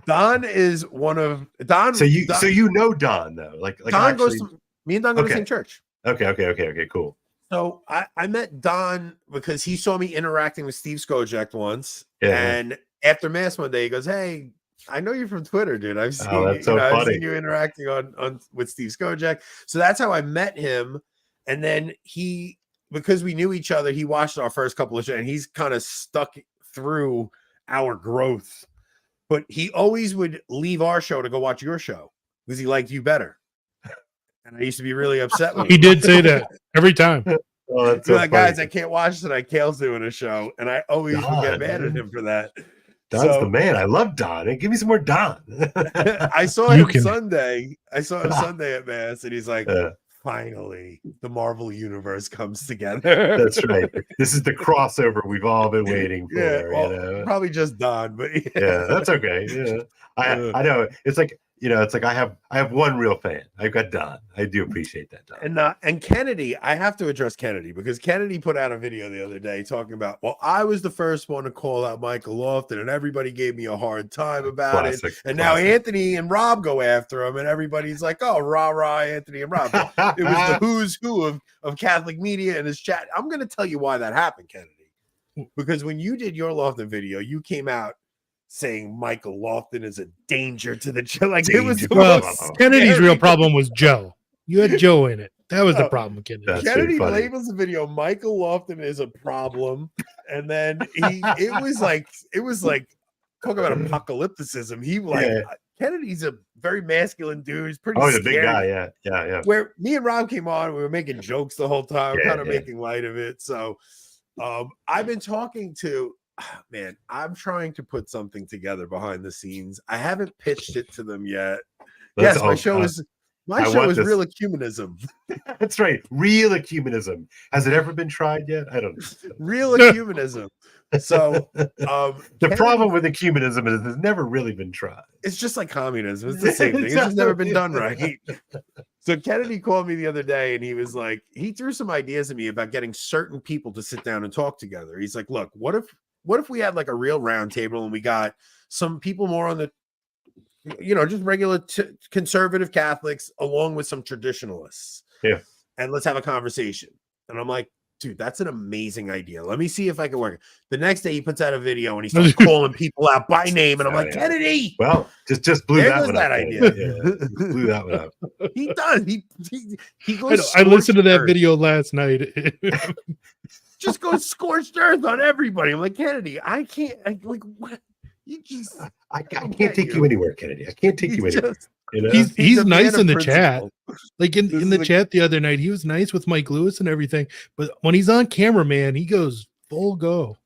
Don is one of Don. So you know Don though, like Don actually... goes to me and Don go to the same church. Okay, cool. So I met Don because he saw me interacting with Steve Skojak once, and after mass one day he goes, "Hey, I know you're from Twitter, dude. I've seen, I've seen you interacting on with Steve Skojak." So that's how I met him. And then because we knew each other, he watched our first couple of shows, and he's kind of stuck through our growth. But he always would leave our show to go watch your show because he liked you better. And I used to be really upset with him. He did say that every time. Oh, that's so like, guys, I can't watch tonight. Kale's doing a show, and I always would get mad at him for that. Don's the man. I love Don. Hey, give me some more Don. I saw him Sunday. I saw him Sunday at mass, and he's like, finally, the Marvel universe comes together. That's right. This is the crossover we've all been waiting for. Yeah, probably just Don, but yeah, that's okay. Yeah, I know. It's like, it's like I have one real fan. I've got Don. I do appreciate that, Don. And Kennedy, I have to address Kennedy because Kennedy put out a video the other day talking about, well, I was the first one to call out Michael Lofton, and everybody gave me a hard time about it. And now Anthony and Rob go after him, and everybody's like, oh, rah, Anthony and Rob. It was the who's who of Catholic media and his chat. I'm going to tell you why that happened, Kennedy. Because when you did your Lofton video, you came out saying Michael Lofton is a danger to the church. Like it was Kennedy's real problem was Joe. You had Joe in it. That was the problem with Kennedy. Kennedy labels the video Michael Lofton is a problem, and then it was like talk about apocalypticism. Kennedy's a very masculine dude. He's pretty the big guy, yeah. Where me and Rob came on, we were making jokes the whole time, kind of making light of it. So I've been talking to man, I'm trying to put something together behind the scenes. I haven't pitched it to them yet. My show is Real Ecumenism. That's right. Real Ecumenism. Has it ever been tried yet? I don't know. Real Ecumenism. So the problem with ecumenism is it's never really been tried. It's just like communism. It's the same thing. It's just never been done right. So Kennedy called me the other day, and he was like, he threw some ideas at me about getting certain people to sit down and talk together. He's like, look, what if we had like a real round table and we got some people more on the, just regular conservative Catholics along with some traditionalists. Yeah. And let's have a conversation. And I'm like, dude, that's an amazing idea. Let me see if I can work it. The next day he puts out a video and he starts calling people out by name. And I'm like, Kennedy. Well, just blew that one up. Idea. Blew that one up. He does. He goes. I listened to that video last night. Just goes scorched earth on everybody. I'm like, Kennedy, I can't. What? You just. I can't take you anywhere, Kennedy. I can't take you anywhere. He's nice in the chat. Like in the chat the other night, he was nice with Mike Lewis and everything. But when he's on camera, man, he goes full go.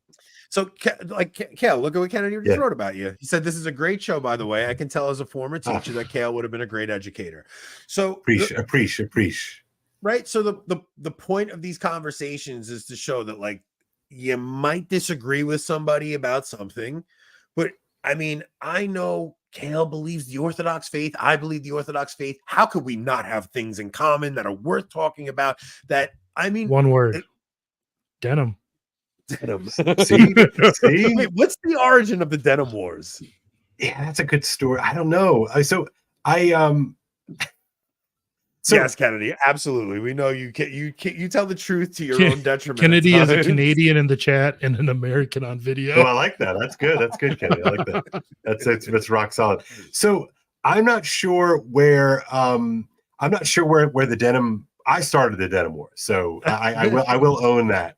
So, Kale, look at what Kennedy just wrote about you. He said, "This is a great show, by the way. I can tell as a former teacher that Kale would have been a great educator." So, appreciate. Right. So the point of these conversations is to show that like you might disagree with somebody about something, but I mean, I know Kale believes the Orthodox faith. I believe the Orthodox faith. How could we not have things in common that are worth talking about? That, I mean, one word, denim. See? Wait, what's the origin of the denim wars? Yeah, that's a good story. I don't know. Yes, Kennedy, absolutely. We know you tell the truth to your own detriment. Kennedy is a Canadian in the chat and an American on video. Oh, I like that. That's good. That's good, Kennedy. I like that. That's rock solid. So I'm not sure where the denim I started the denim war, so I will own that.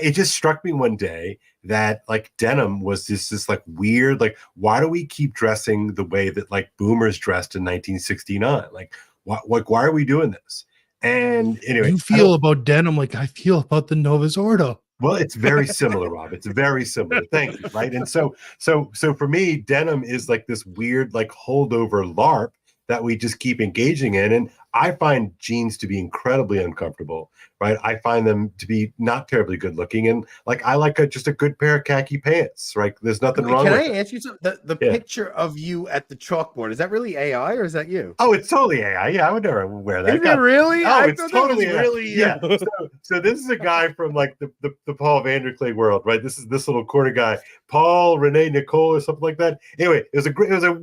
It just struck me one day that like denim was this like weird, like, why do we keep dressing the way that like boomers dressed in 1969? Like why are we doing this? And anyway, You feel about denim like I feel about the Novus Ordo. well, it's very similar, Rob. It's very similar. Thank you. Right. And so for me, denim is like this weird, like holdover LARP that we just keep engaging in. And I find jeans to be incredibly uncomfortable, right? I find them to be not terribly good looking. And like, I like just a good pair of khaki pants, right? There's nothing wrong with it. Can I ask you something? The picture of you at the chalkboard, is that really AI or is that you? Oh, it's totally AI. Yeah, I would never wear that. Is it really? Oh, it's totally really yeah. So this is a guy from like the Paul Vanderklay world, right? This is this little corner guy, Paul Rene Nicole or something like that. Anyway, it was a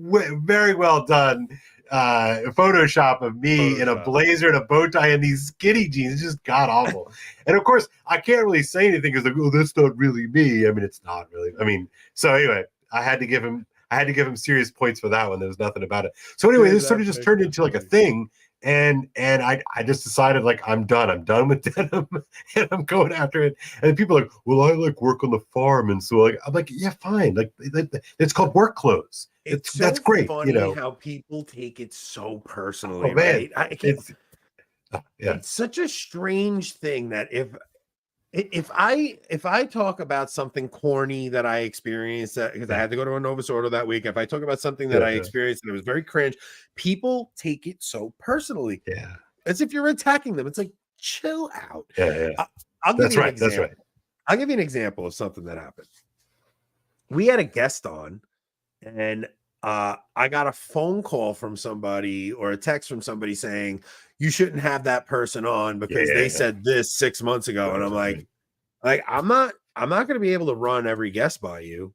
very well done Photoshop of me in a blazer and a bow tie and these skinny jeans. It's just god awful. And of course, I can't really say anything because like, oh, that's not really me. I mean, it's not really. I mean, so anyway, I had to give him serious points for that one. There was nothing about it. So anyway, this sort of just turned into like a thing. And I just decided like I'm done with denim and I'm going after it. And people are like, well, I like work on the farm, and so like I'm like, yeah, fine. Like it's called work clothes. That's great. Funny, you know how people take it so personally, oh, man. right? It's such a strange thing that if I talk about something corny that I experienced because I had to go to a Novus Ordo that week, if I talk about something that I experienced and it was very cringe, people take it so personally. Yeah. As if you're attacking them. It's like, chill out. Yeah. I'll give you an example. That's right. I'll give you an example of something that happened. We had a guest on, and I got a phone call from somebody or a text from somebody saying, you shouldn't have that person on because they said this 6 months ago. And I'm like, I'm not going to be able to run every guest by you.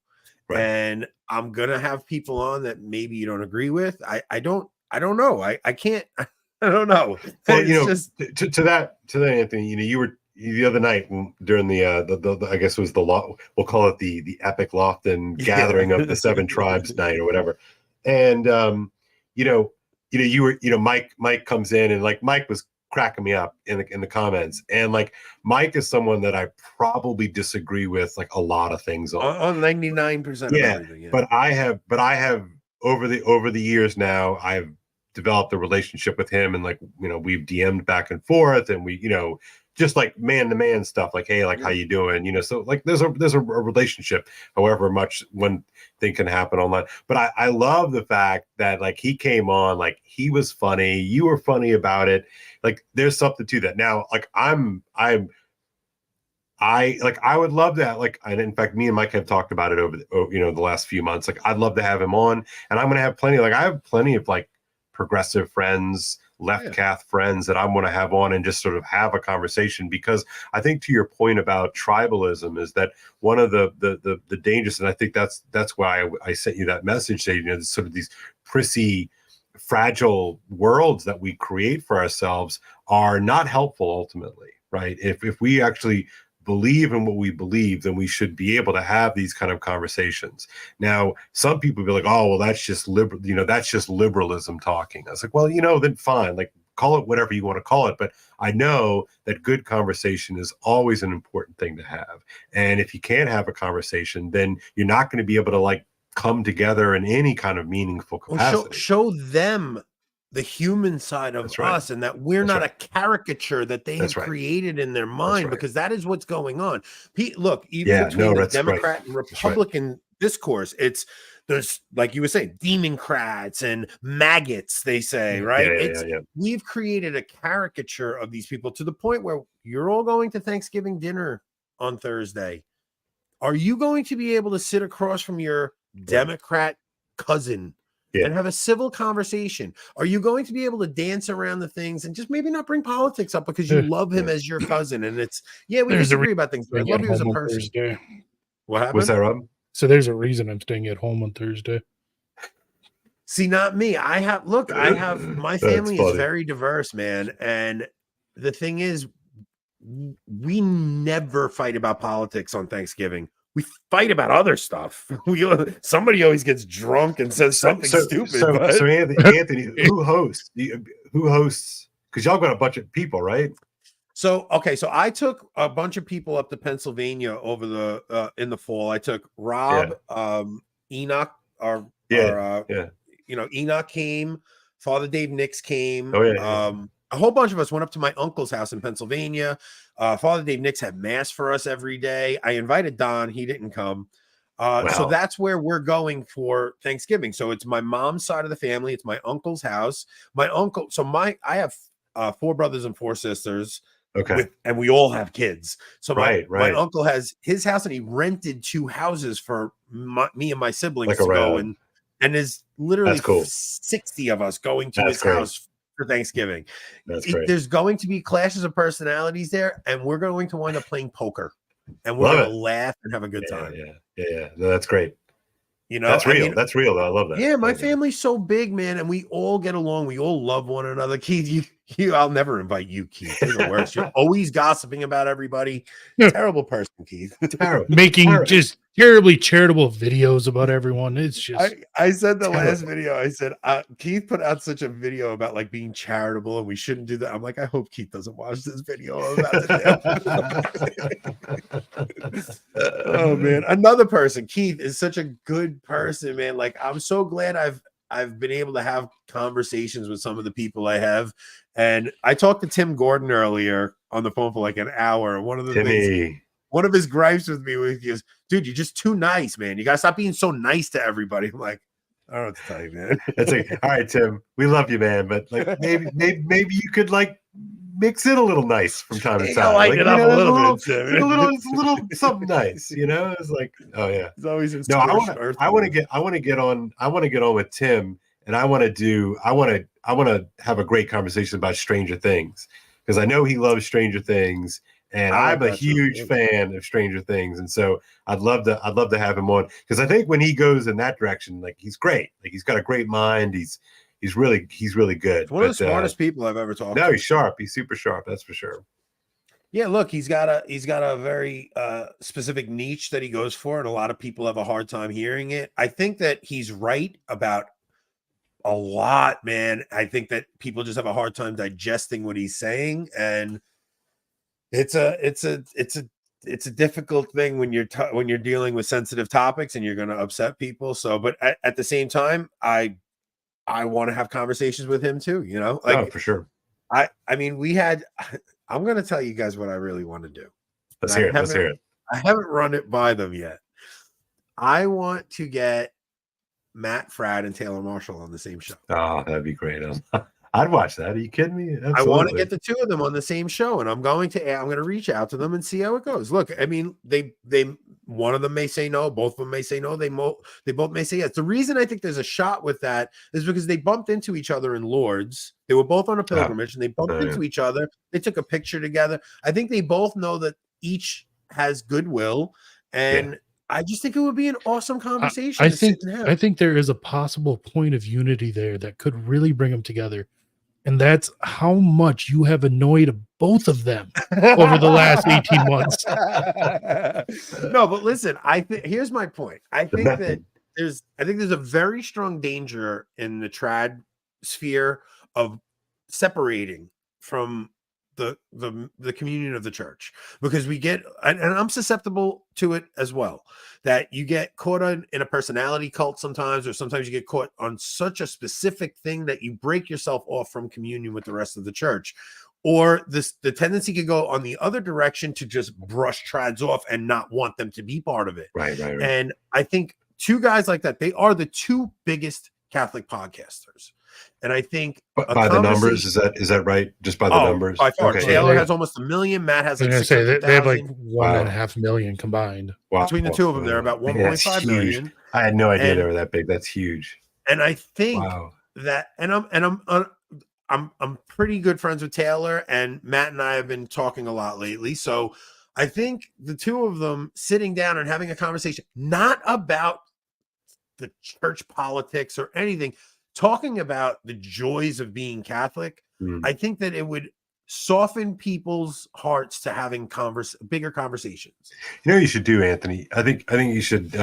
Right. And I'm going to have people on that maybe you don't agree with. I don't know. I can't, I don't know. Well, you know, just to that, Anthony, you know, you were the other night during the I guess it was we'll call it the epic Lofton gathering of the 7 tribes night or whatever. And, you were, Mike comes in and like Mike was cracking me up in the comments, and like Mike is someone that I probably disagree with like a lot of things on 99% of everything. Yeah. But I have over the years now, I've developed a relationship with him, and like, you know, we've DM'd back and forth, and we, you know, just like man to man stuff, like, hey, like, how you doing? You know, so like there's a relationship, however much one thing can happen online. But I love the fact that like he came on, like he was funny, you were funny about it. Like there's something to that. Now, like I would love that. Like, and in fact, me and Mike have talked about it over the last few months. Like I'd love to have him on, and I'm going to have plenty. Like I have plenty of like progressive friends, left Cath friends that I'm going to have on and just sort of have a conversation, because I think to your point about tribalism is that one of the dangers, and I think that's why I sent you that message, that, you know, sort of these prissy, fragile worlds that we create for ourselves are not helpful ultimately, right? If we actually believe in what we believe, then we should be able to have these kind of conversations. Now, some people be like, oh, well, that's just liberal, you know, that's just liberalism talking. I was like, well, you know, then fine, like call it whatever you want to call it. But I know that good conversation is always an important thing to have. And if you can't have a conversation, then you're not going to be able to like come together in any kind of meaningful capacity. Well, show them the human side of us, and that we're not a caricature that they have created in their mind, because that is what's going on. Look, even between the Democrat and Republican discourse, there's, like you were saying, democrats and maggots, they say, right? We've created a caricature of these people to the point where you're all going to Thanksgiving dinner on Thursday. Are you going to be able to sit across from your Democrat cousin and have a civil conversation? Are you going to be able to dance around the things and just maybe not bring politics up because you love him as your cousin? And it's, we disagree about things, but I love you as a person. Thursday. What happened? What's that, Rob? So there's a reason I'm staying at home on Thursday. See, not me. My family is very diverse, man. And the thing is, we never fight about politics on Thanksgiving. We fight about other stuff. Somebody always gets drunk and says something stupid. So Anthony, who hosts? because y'all got a bunch of people, right? So I took a bunch of people up to Pennsylvania over the in the fall. I took Rob, Enoch, Enoch came, Father Dave Nix came. A whole bunch of us went up to my uncle's house in Pennsylvania. Father Dave Nix had mass for us every day. I invited Don, he didn't come. So that's where we're going for Thanksgiving. So it's my mom's side of the family. It's my uncle's house. My uncle. So I have 4 brothers and 4 sisters. Okay. And we all have kids. So my uncle has his house, and he rented 2 houses for me and my siblings to go and there's literally 60 of us going to his house for Thanksgiving. That's great. There's going to be clashes of personalities there, and we're going to wind up playing poker, and we're going to laugh and have a good time. Yeah. No, that's great. You know, that's real. That's real. I love that. Yeah, my family's so big, man, and we all get along. We all love one another. Keith, I'll never invite you, Keith. You're the worst. You're always gossiping about everybody. Terrible person, Keith. Terrible. Making just terribly charitable videos about everyone. It's just. I said the last video. I said Keith put out such a video about like being charitable, and we shouldn't do that. I'm like, I hope Keith doesn't watch this video I'm about to do. Oh man, another person. Keith is such a good person, man. Like, I'm so glad I've been able to have conversations with some of the people I have. And I talked to Tim Gordon earlier on the phone for like an hour. One of his gripes with me was, he goes, dude, you're just too nice, man. You gotta stop being so nice to everybody. I'm like, I don't know what to tell you, man. That's like, all right, Tim, we love you, man, but like maybe you could like mix it a little nice from time to time. Like, it up a little bit. It's a little something nice, you know. It's like, oh yeah. It's always no. I want to get on with Tim, and I want to have a great conversation about Stranger Things, because I know he loves Stranger Things, and I'm a huge fan of Stranger Things, and so I'd love to have him on, because I think when he goes in that direction, like, he's great. Like, he's got a great mind. He's really good. He's one of the smartest people I've ever talked to. No, he's sharp. He's super sharp. That's for sure. Yeah, look, he's got a very specific niche that he goes for, and a lot of people have a hard time hearing it. I think that he's right about a lot, man. I think that people just have a hard time digesting what he's saying, and it's a difficult thing when you're dealing with sensitive topics and you're going to upset people. So, but at the same time, I want to have conversations with him too, you know, like, for sure. I mean, I'm going to tell you guys what I really want to do. Let's hear it. I haven't run it by them yet. I want to get Matt Fradd and Taylor Marshall on the same show. Oh, that'd be great. I'd watch that. Are you kidding me? Absolutely. I want to get the 2 of them on the same show, and I'm going to reach out to them and see how it goes. Look, I mean, they one of them may say no, both of them may say no, they both may say yes. The reason I think there's a shot with that is because they bumped into each other in Lourdes. They were both on a pilgrimage, and they bumped into each other. They took a picture together. I think they both know that each has goodwill, and I just think it would be an awesome conversation. I think there is a possible point of unity there that could really bring them together. And that's how much you have annoyed both of them over the last 18 months. No, but listen, here's my point. I think that there's a very strong danger in the trad sphere of separating from the communion of the church, because we get, and I'm susceptible to it as well, that you get caught in a personality cult sometimes, or sometimes you get caught on such a specific thing that you break yourself off from communion with the rest of the church. Or the tendency could go on the other direction to just brush trads off and not want them to be part of it. Right. And I think 2 guys like that, they are the 2 biggest Catholic podcasters. And I think by the numbers, is that right? Just by the numbers? By far. Okay. Taylor has almost 1 million. Matt has like 600,000. They have like 1.5 million combined. Wow. Between the 2 of them, they're about 1.5 million. I had no idea they were that big. That's huge. And I think that, I'm pretty good friends with Taylor, and Matt and I have been talking a lot lately. So I think the 2 of them sitting down and having a conversation, not about the church politics or anything, talking about the joys of being Catholic, I think that it would soften people's hearts to having bigger conversations. You know what you should do, Anthony? I think you should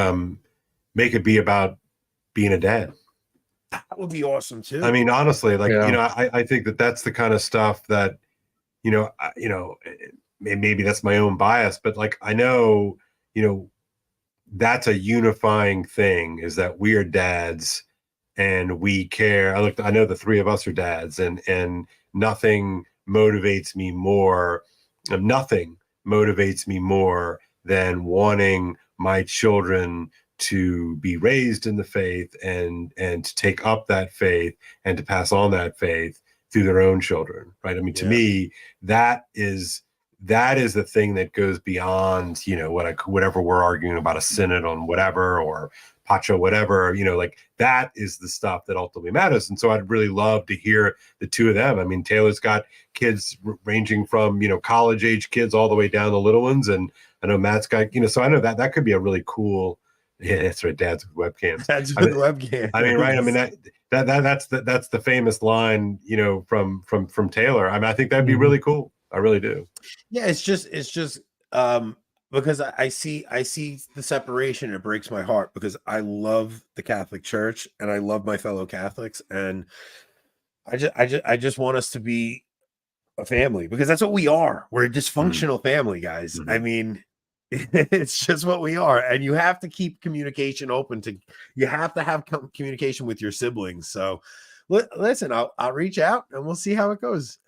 make it be about being a dad. That would be awesome too. I mean, honestly, like, Yeah. you know, I think that that's the kind of stuff that, maybe that's my own bias, but like, I know, that's a unifying thing, is that we are dads and we care. I know the three of us are dads, and nothing motivates me more. Nothing motivates me more than wanting my children to be raised in the faith and to take up that faith and to pass on that faith through their own children, right? I mean, to me, that is the thing that goes beyond, whatever we're arguing about, a synod on whatever, or Pacho, whatever, like that is the stuff that ultimately matters. And so I'd really love to hear the two of them. I mean, Taylor's got kids ranging from, college age kids all the way down to little ones. And I know Matt's got, so I know that could be a really cool, yeah, that's right, dads with webcams. Dads with webcams. I mean, right. I mean, that's the famous line, from Taylor. I mean, I think that'd be really cool. I really do. Yeah, it's just because I see the separation. It breaks my heart because I love the Catholic Church and I love my fellow Catholics, and I just want us to be a family, because that's what we are. We're a dysfunctional family, guys. I mean, it's just what we are, and you have to keep communication open. You have to have communication with your siblings. So listen, I'll reach out and we'll see how it goes.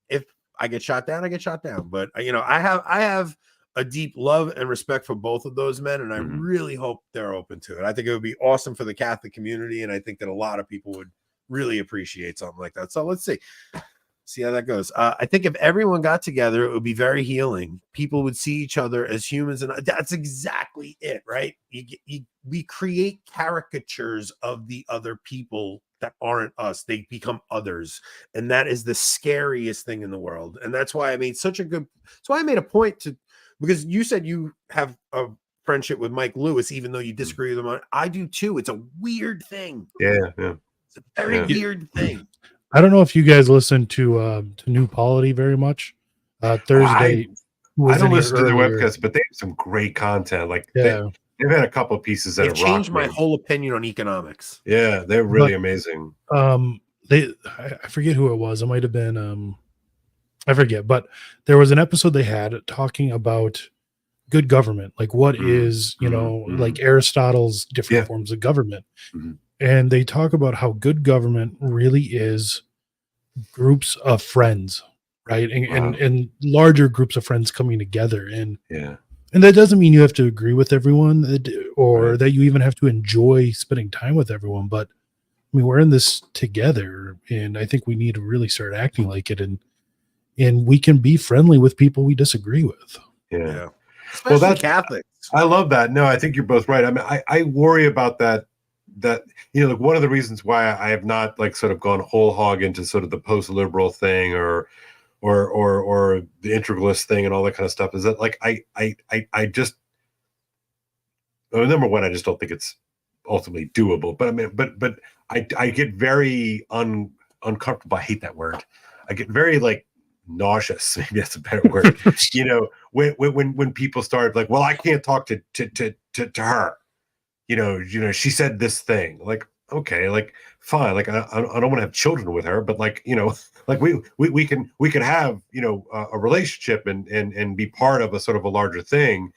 If I get shot down, I get shot down. But I have a deep love and respect for both of those men, and I really hope they're open to it. I think it would be awesome for the Catholic community, and I think that a lot of people would really appreciate something like that. So let's see how that goes. I think if everyone got together, it would be very healing. People would see each other as humans, and that's exactly it, right? We create caricatures of the other people that aren't us. They become others, and that is the scariest thing in the world. And that's why I made a point to, because you said you have a friendship with Mike Lewis, even though you disagree with him on it. I do too. It's a weird thing. Yeah. It's a very weird thing. I don't know if you guys listen to New Polity very much. Thursday. I don't listen to their webcasts, but they have some great content. Like they've had a couple of pieces that have changed my me. whole opinion on economics. Yeah, they're really amazing. I forget who it was. It might have been I forget, but there was an episode they had talking about good government, like what is, like Aristotle's different forms of government. And they talk about how good government really is groups of friends, right? And larger groups of friends coming together. And that doesn't mean you have to agree with everyone or that you even have to enjoy spending time with everyone. But I mean, we're in this together, and I think we need to really start acting like it. And we can be friendly with people we disagree with. Yeah. Especially that's Catholics. I love that. No, I think you're both right. I mean, I worry about that, like one of the reasons why I have not like sort of gone whole hog into sort of the post-liberal thing or the integralist thing and all that kind of stuff is that like I just, well, number one, I just don't think it's ultimately doable. But I mean, but I get very uncomfortable. I hate that word. I get very like nauseous. Maybe that's a better word. When people start like, well, I can't talk to her. She said this thing. Like, okay, like fine. Like I don't want to have children with her, but like like we can have a relationship and be part of a sort of a larger thing.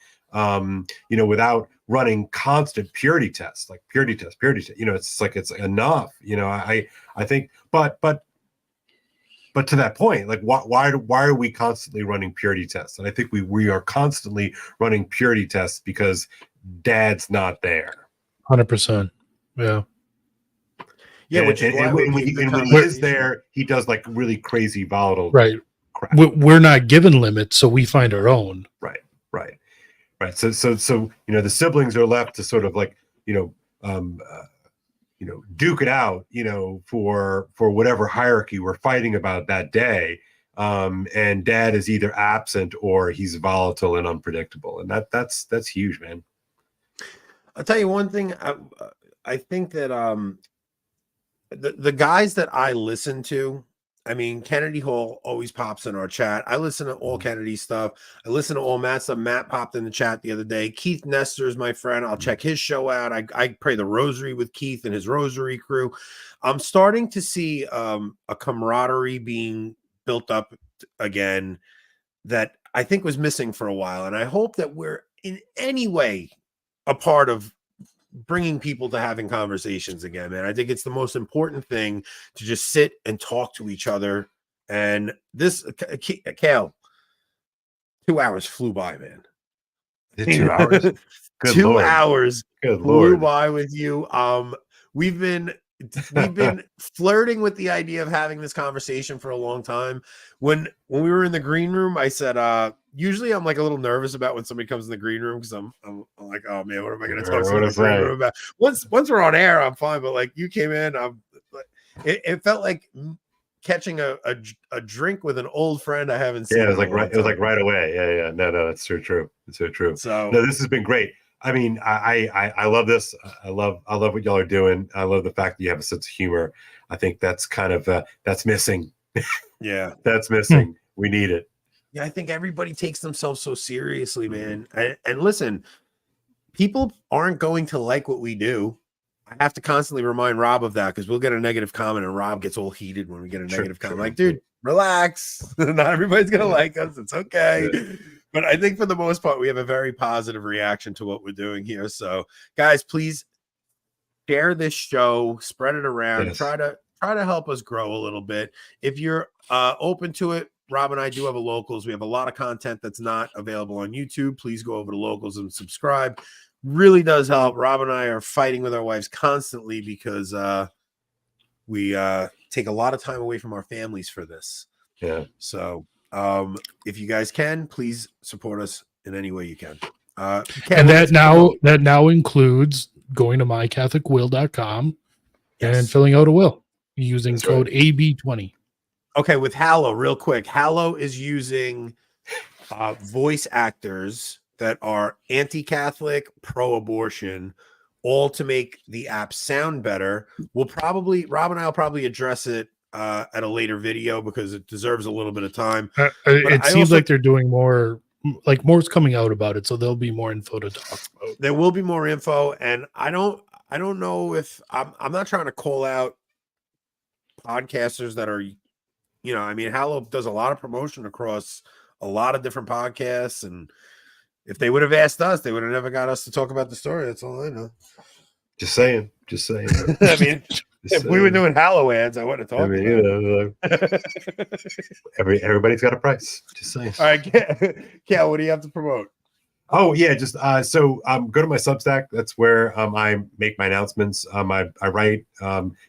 Without running constant purity tests, like purity test. It's like it's enough. I think, but to that point, like why are we constantly running purity tests? And I think we are constantly running purity tests because Dad's not there. 100%. Yeah. Yeah, and when he is there, he does like really crazy volatile crap. We're not given limits, so we find our own. Right. So the siblings are left to sort of like duke it out, for whatever hierarchy we're fighting about that day. And Dad is either absent or he's volatile and unpredictable, and that's huge, man. I'll tell you one thing. I think that the guys that I listen to, I mean, Kennedy Hall always pops in our chat. I listen to all Kennedy stuff. I listen to all Matt stuff. Matt popped in the chat the other day. Keith Nestor is my friend. I'll check his show out. I pray the rosary with Keith and his rosary crew. I'm starting to see a camaraderie being built up again that I think was missing for a while. And I hope that we're in any way a part of bringing people to having conversations again, man. I think it's the most important thing to just sit and talk to each other. And this, Kale, 2 hours flew by, man. 2 hours? Good 2 Lord. hours Good flew Lord. by with you. We've been flirting with the idea of having this conversation for a long time. When we were in the green room, I said, usually I'm like a little nervous about when somebody comes in the green room because I'm like, oh man, what am I going to talk to the green room about? Once we're on air, I'm fine. But like you came in, it felt like catching a drink with an old friend I haven't seen. Yeah, it was like right away. Yeah. No, that's so true. It's so true. So no, this has been great. I mean, I love this. I love what y'all are doing. I love the fact that you have a sense of humor. I think that's kind of that's missing. Yeah, that's missing. We need it. Yeah, I think everybody takes themselves so seriously, man. And listen, people aren't going to like what we do. I have to constantly remind Rob of that because we'll get a negative comment and Rob gets all heated when we get a negative comment. Like, dude, relax. Not everybody's gonna like us. It's okay. Yeah. But I think for the most part, we have a very positive reaction to what we're doing here. So, guys, please share this show, spread it around, try to help us grow a little bit. If you're open to it, Rob and I do have a Locals. We have a lot of content that's not available on YouTube. Please go over to Locals and subscribe. Really does help. Rob and I are fighting with our wives constantly because we take a lot of time away from our families for this. Yeah. So if you guys can, please support us in any way you can. And that now includes going to mycatholicwill.com and filling out a will using code AB20. Okay, with Hallow, real quick. Hallow is using voice actors that are anti-Catholic, pro-abortion, all to make the app sound better. Rob and I will probably address it at a later video because it deserves a little bit of time. It seems like they're doing more, like more's coming out about it, so there'll be more info to talk about. There will be more info, and I don't know if I'm not trying to call out podcasters that are, I mean, Hallow does a lot of promotion across a lot of different podcasts, and if they would have asked us, they would have never got us to talk about the story. That's all I know. Just saying. I mean, if we were doing Hallow ads, I wouldn't have talked about it. Everybody's got a price. Just saying. All right, Cal, what do you have to promote? Oh yeah, just so go to my Substack. That's where I make my announcements. I write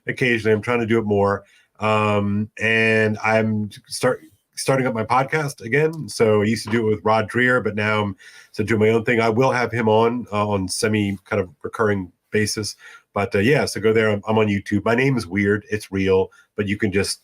occasionally. I'm trying to do it more, and I'm starting up my podcast again. So I used to do it with Rod Dreher, but now I'm doing my own thing. I will have him on semi kind of recurring basis. But so go there. I'm on YouTube. My name is weird. It's real, but you can just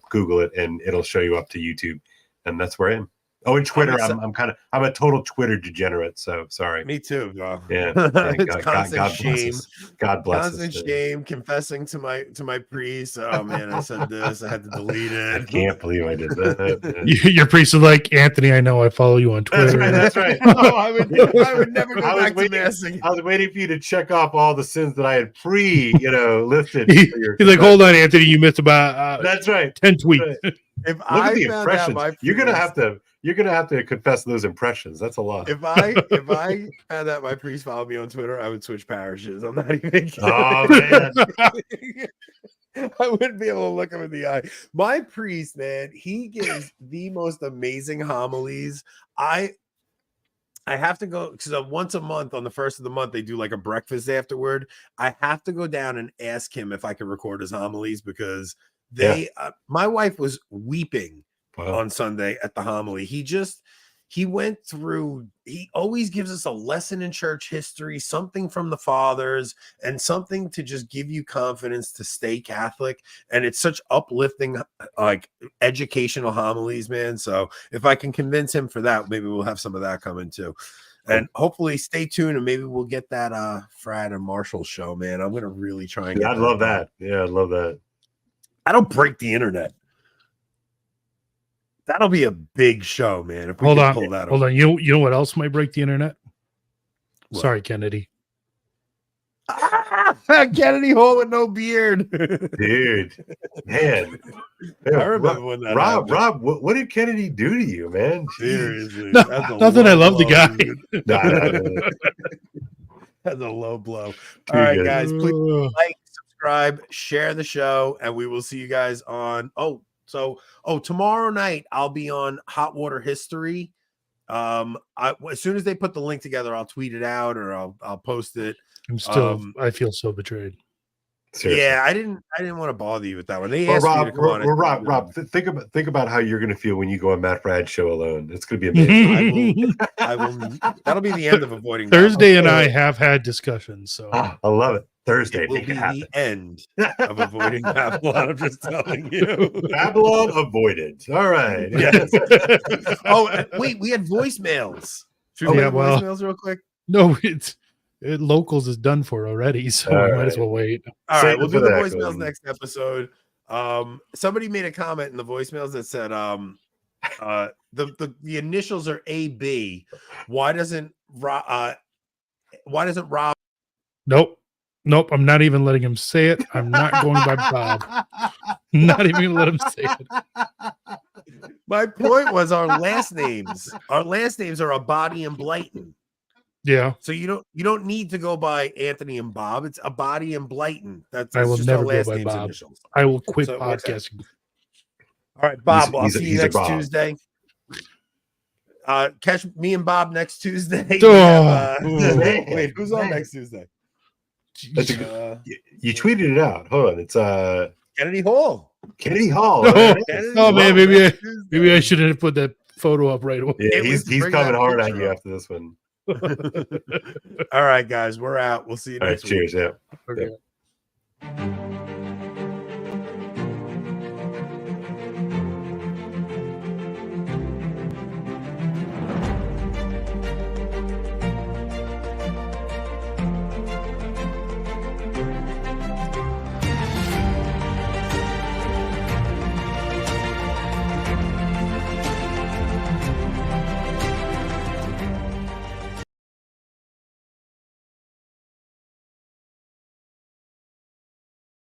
Google it and it'll show you up to YouTube, and that's where I am. Oh, and Twitter. I'm a total Twitter degenerate. So sorry. Me too. Yeah. It's constant shame. God bless us. Constant shame. Confessing to my priest. Oh man, I said this. I had to delete it. I can't believe I did that. Your priest is like, Anthony, I know I follow you on Twitter. That's right. Oh, I would never go back to massing. I was waiting for you to check off all the sins that I had listed. He's like, hold on, Anthony, you missed about that's right. 10 tweets. Right. Look at the impressions. You're gonna have to confess those impressions. That's a lot. If I had that my priest followed me on Twitter, I would switch parishes. I'm not even kidding. Oh man. I wouldn't be able to look him in the eye. My priest, man, he gives the most amazing homilies. I have to go because once a month on the first of the month they do like a breakfast afterward. I have to go down and ask him if I can record his homilies because my wife was weeping on Sunday at the homily. He went through, he always gives us a lesson in church history, something from the fathers, and something to just give you confidence to stay Catholic. And it's such uplifting, like educational homilies, man. So if I can convince him for that, maybe we'll have some of that coming too. And hopefully stay tuned and maybe we'll get that Frad and Marshall show, man. I'm going to really try and get I'd love that. Yeah, I'd love that. I don't break the internet. That'll be a big show, man. If we Hold can on, pull that hold off. on. You know what else might break the internet? What? Sorry, Kennedy. Kennedy Hall with no beard. Dude, man. I remember when that happened. Rob, what did Kennedy do to you, man? Jeez. Seriously. No, That's a nothing. low I love the blow, guy. dude. No. That's a low blow. Too All right, good. guys, please like, subscribe, share the show, and we will see you guys on. Tomorrow night I'll be on Hot Water History. As soon as they put the link together, I'll tweet it out or I'll post it. I'm still. I feel so betrayed. Seriously. Yeah, I didn't want to bother you with that one. They Well, asked me to come on. Rob, think about how you're going to feel when you go on Matt Brad's show alone. It's going to be amazing. I will. That'll be the end of avoiding. Thursday and I have had discussions, so I love it. Thursday, It will make be it happen. the end of avoiding Babylon. I'm just telling you. Babylon avoided. All right. Yes. Oh, wait, we had voicemails. Should we Yeah, have well- voicemails real quick? no, locals is done for already, so All we might as right. well wait. All Save right, it we'll for do the the next voicemails one. next episode. Somebody made a comment in the voicemails that said the initials are AB. Why doesn't Rob Nope. I'm not even letting him say it. I'm not going by Bob. Not even gonna let him say it. My point was our last names. Our last names are Abadi and Blyton. Yeah, So you don't need to go by Anthony and Bob. It's Abadi and Blyton. That's I will just never our go last by names Bob. initials. I will quit So it works out. podcasting. All right, Bob. I'll He's see you a next Bob. Tuesday. Catch me and Bob next Tuesday. We Oh, have, man, wait, who's on man. next Tuesday? That's a good- You tweeted it out. Hold on. It's Kennedy Hall. Kennedy Hall. No. All right. Kennedy Oh, man, Hall maybe next Tuesday. Maybe I shouldn't have put that photo up right away. Yeah, Can't wait he's to bring coming that hard at picture you up. after this one. All right, guys, we're out. We'll see you All right, next week. cheers. Yeah. Okay.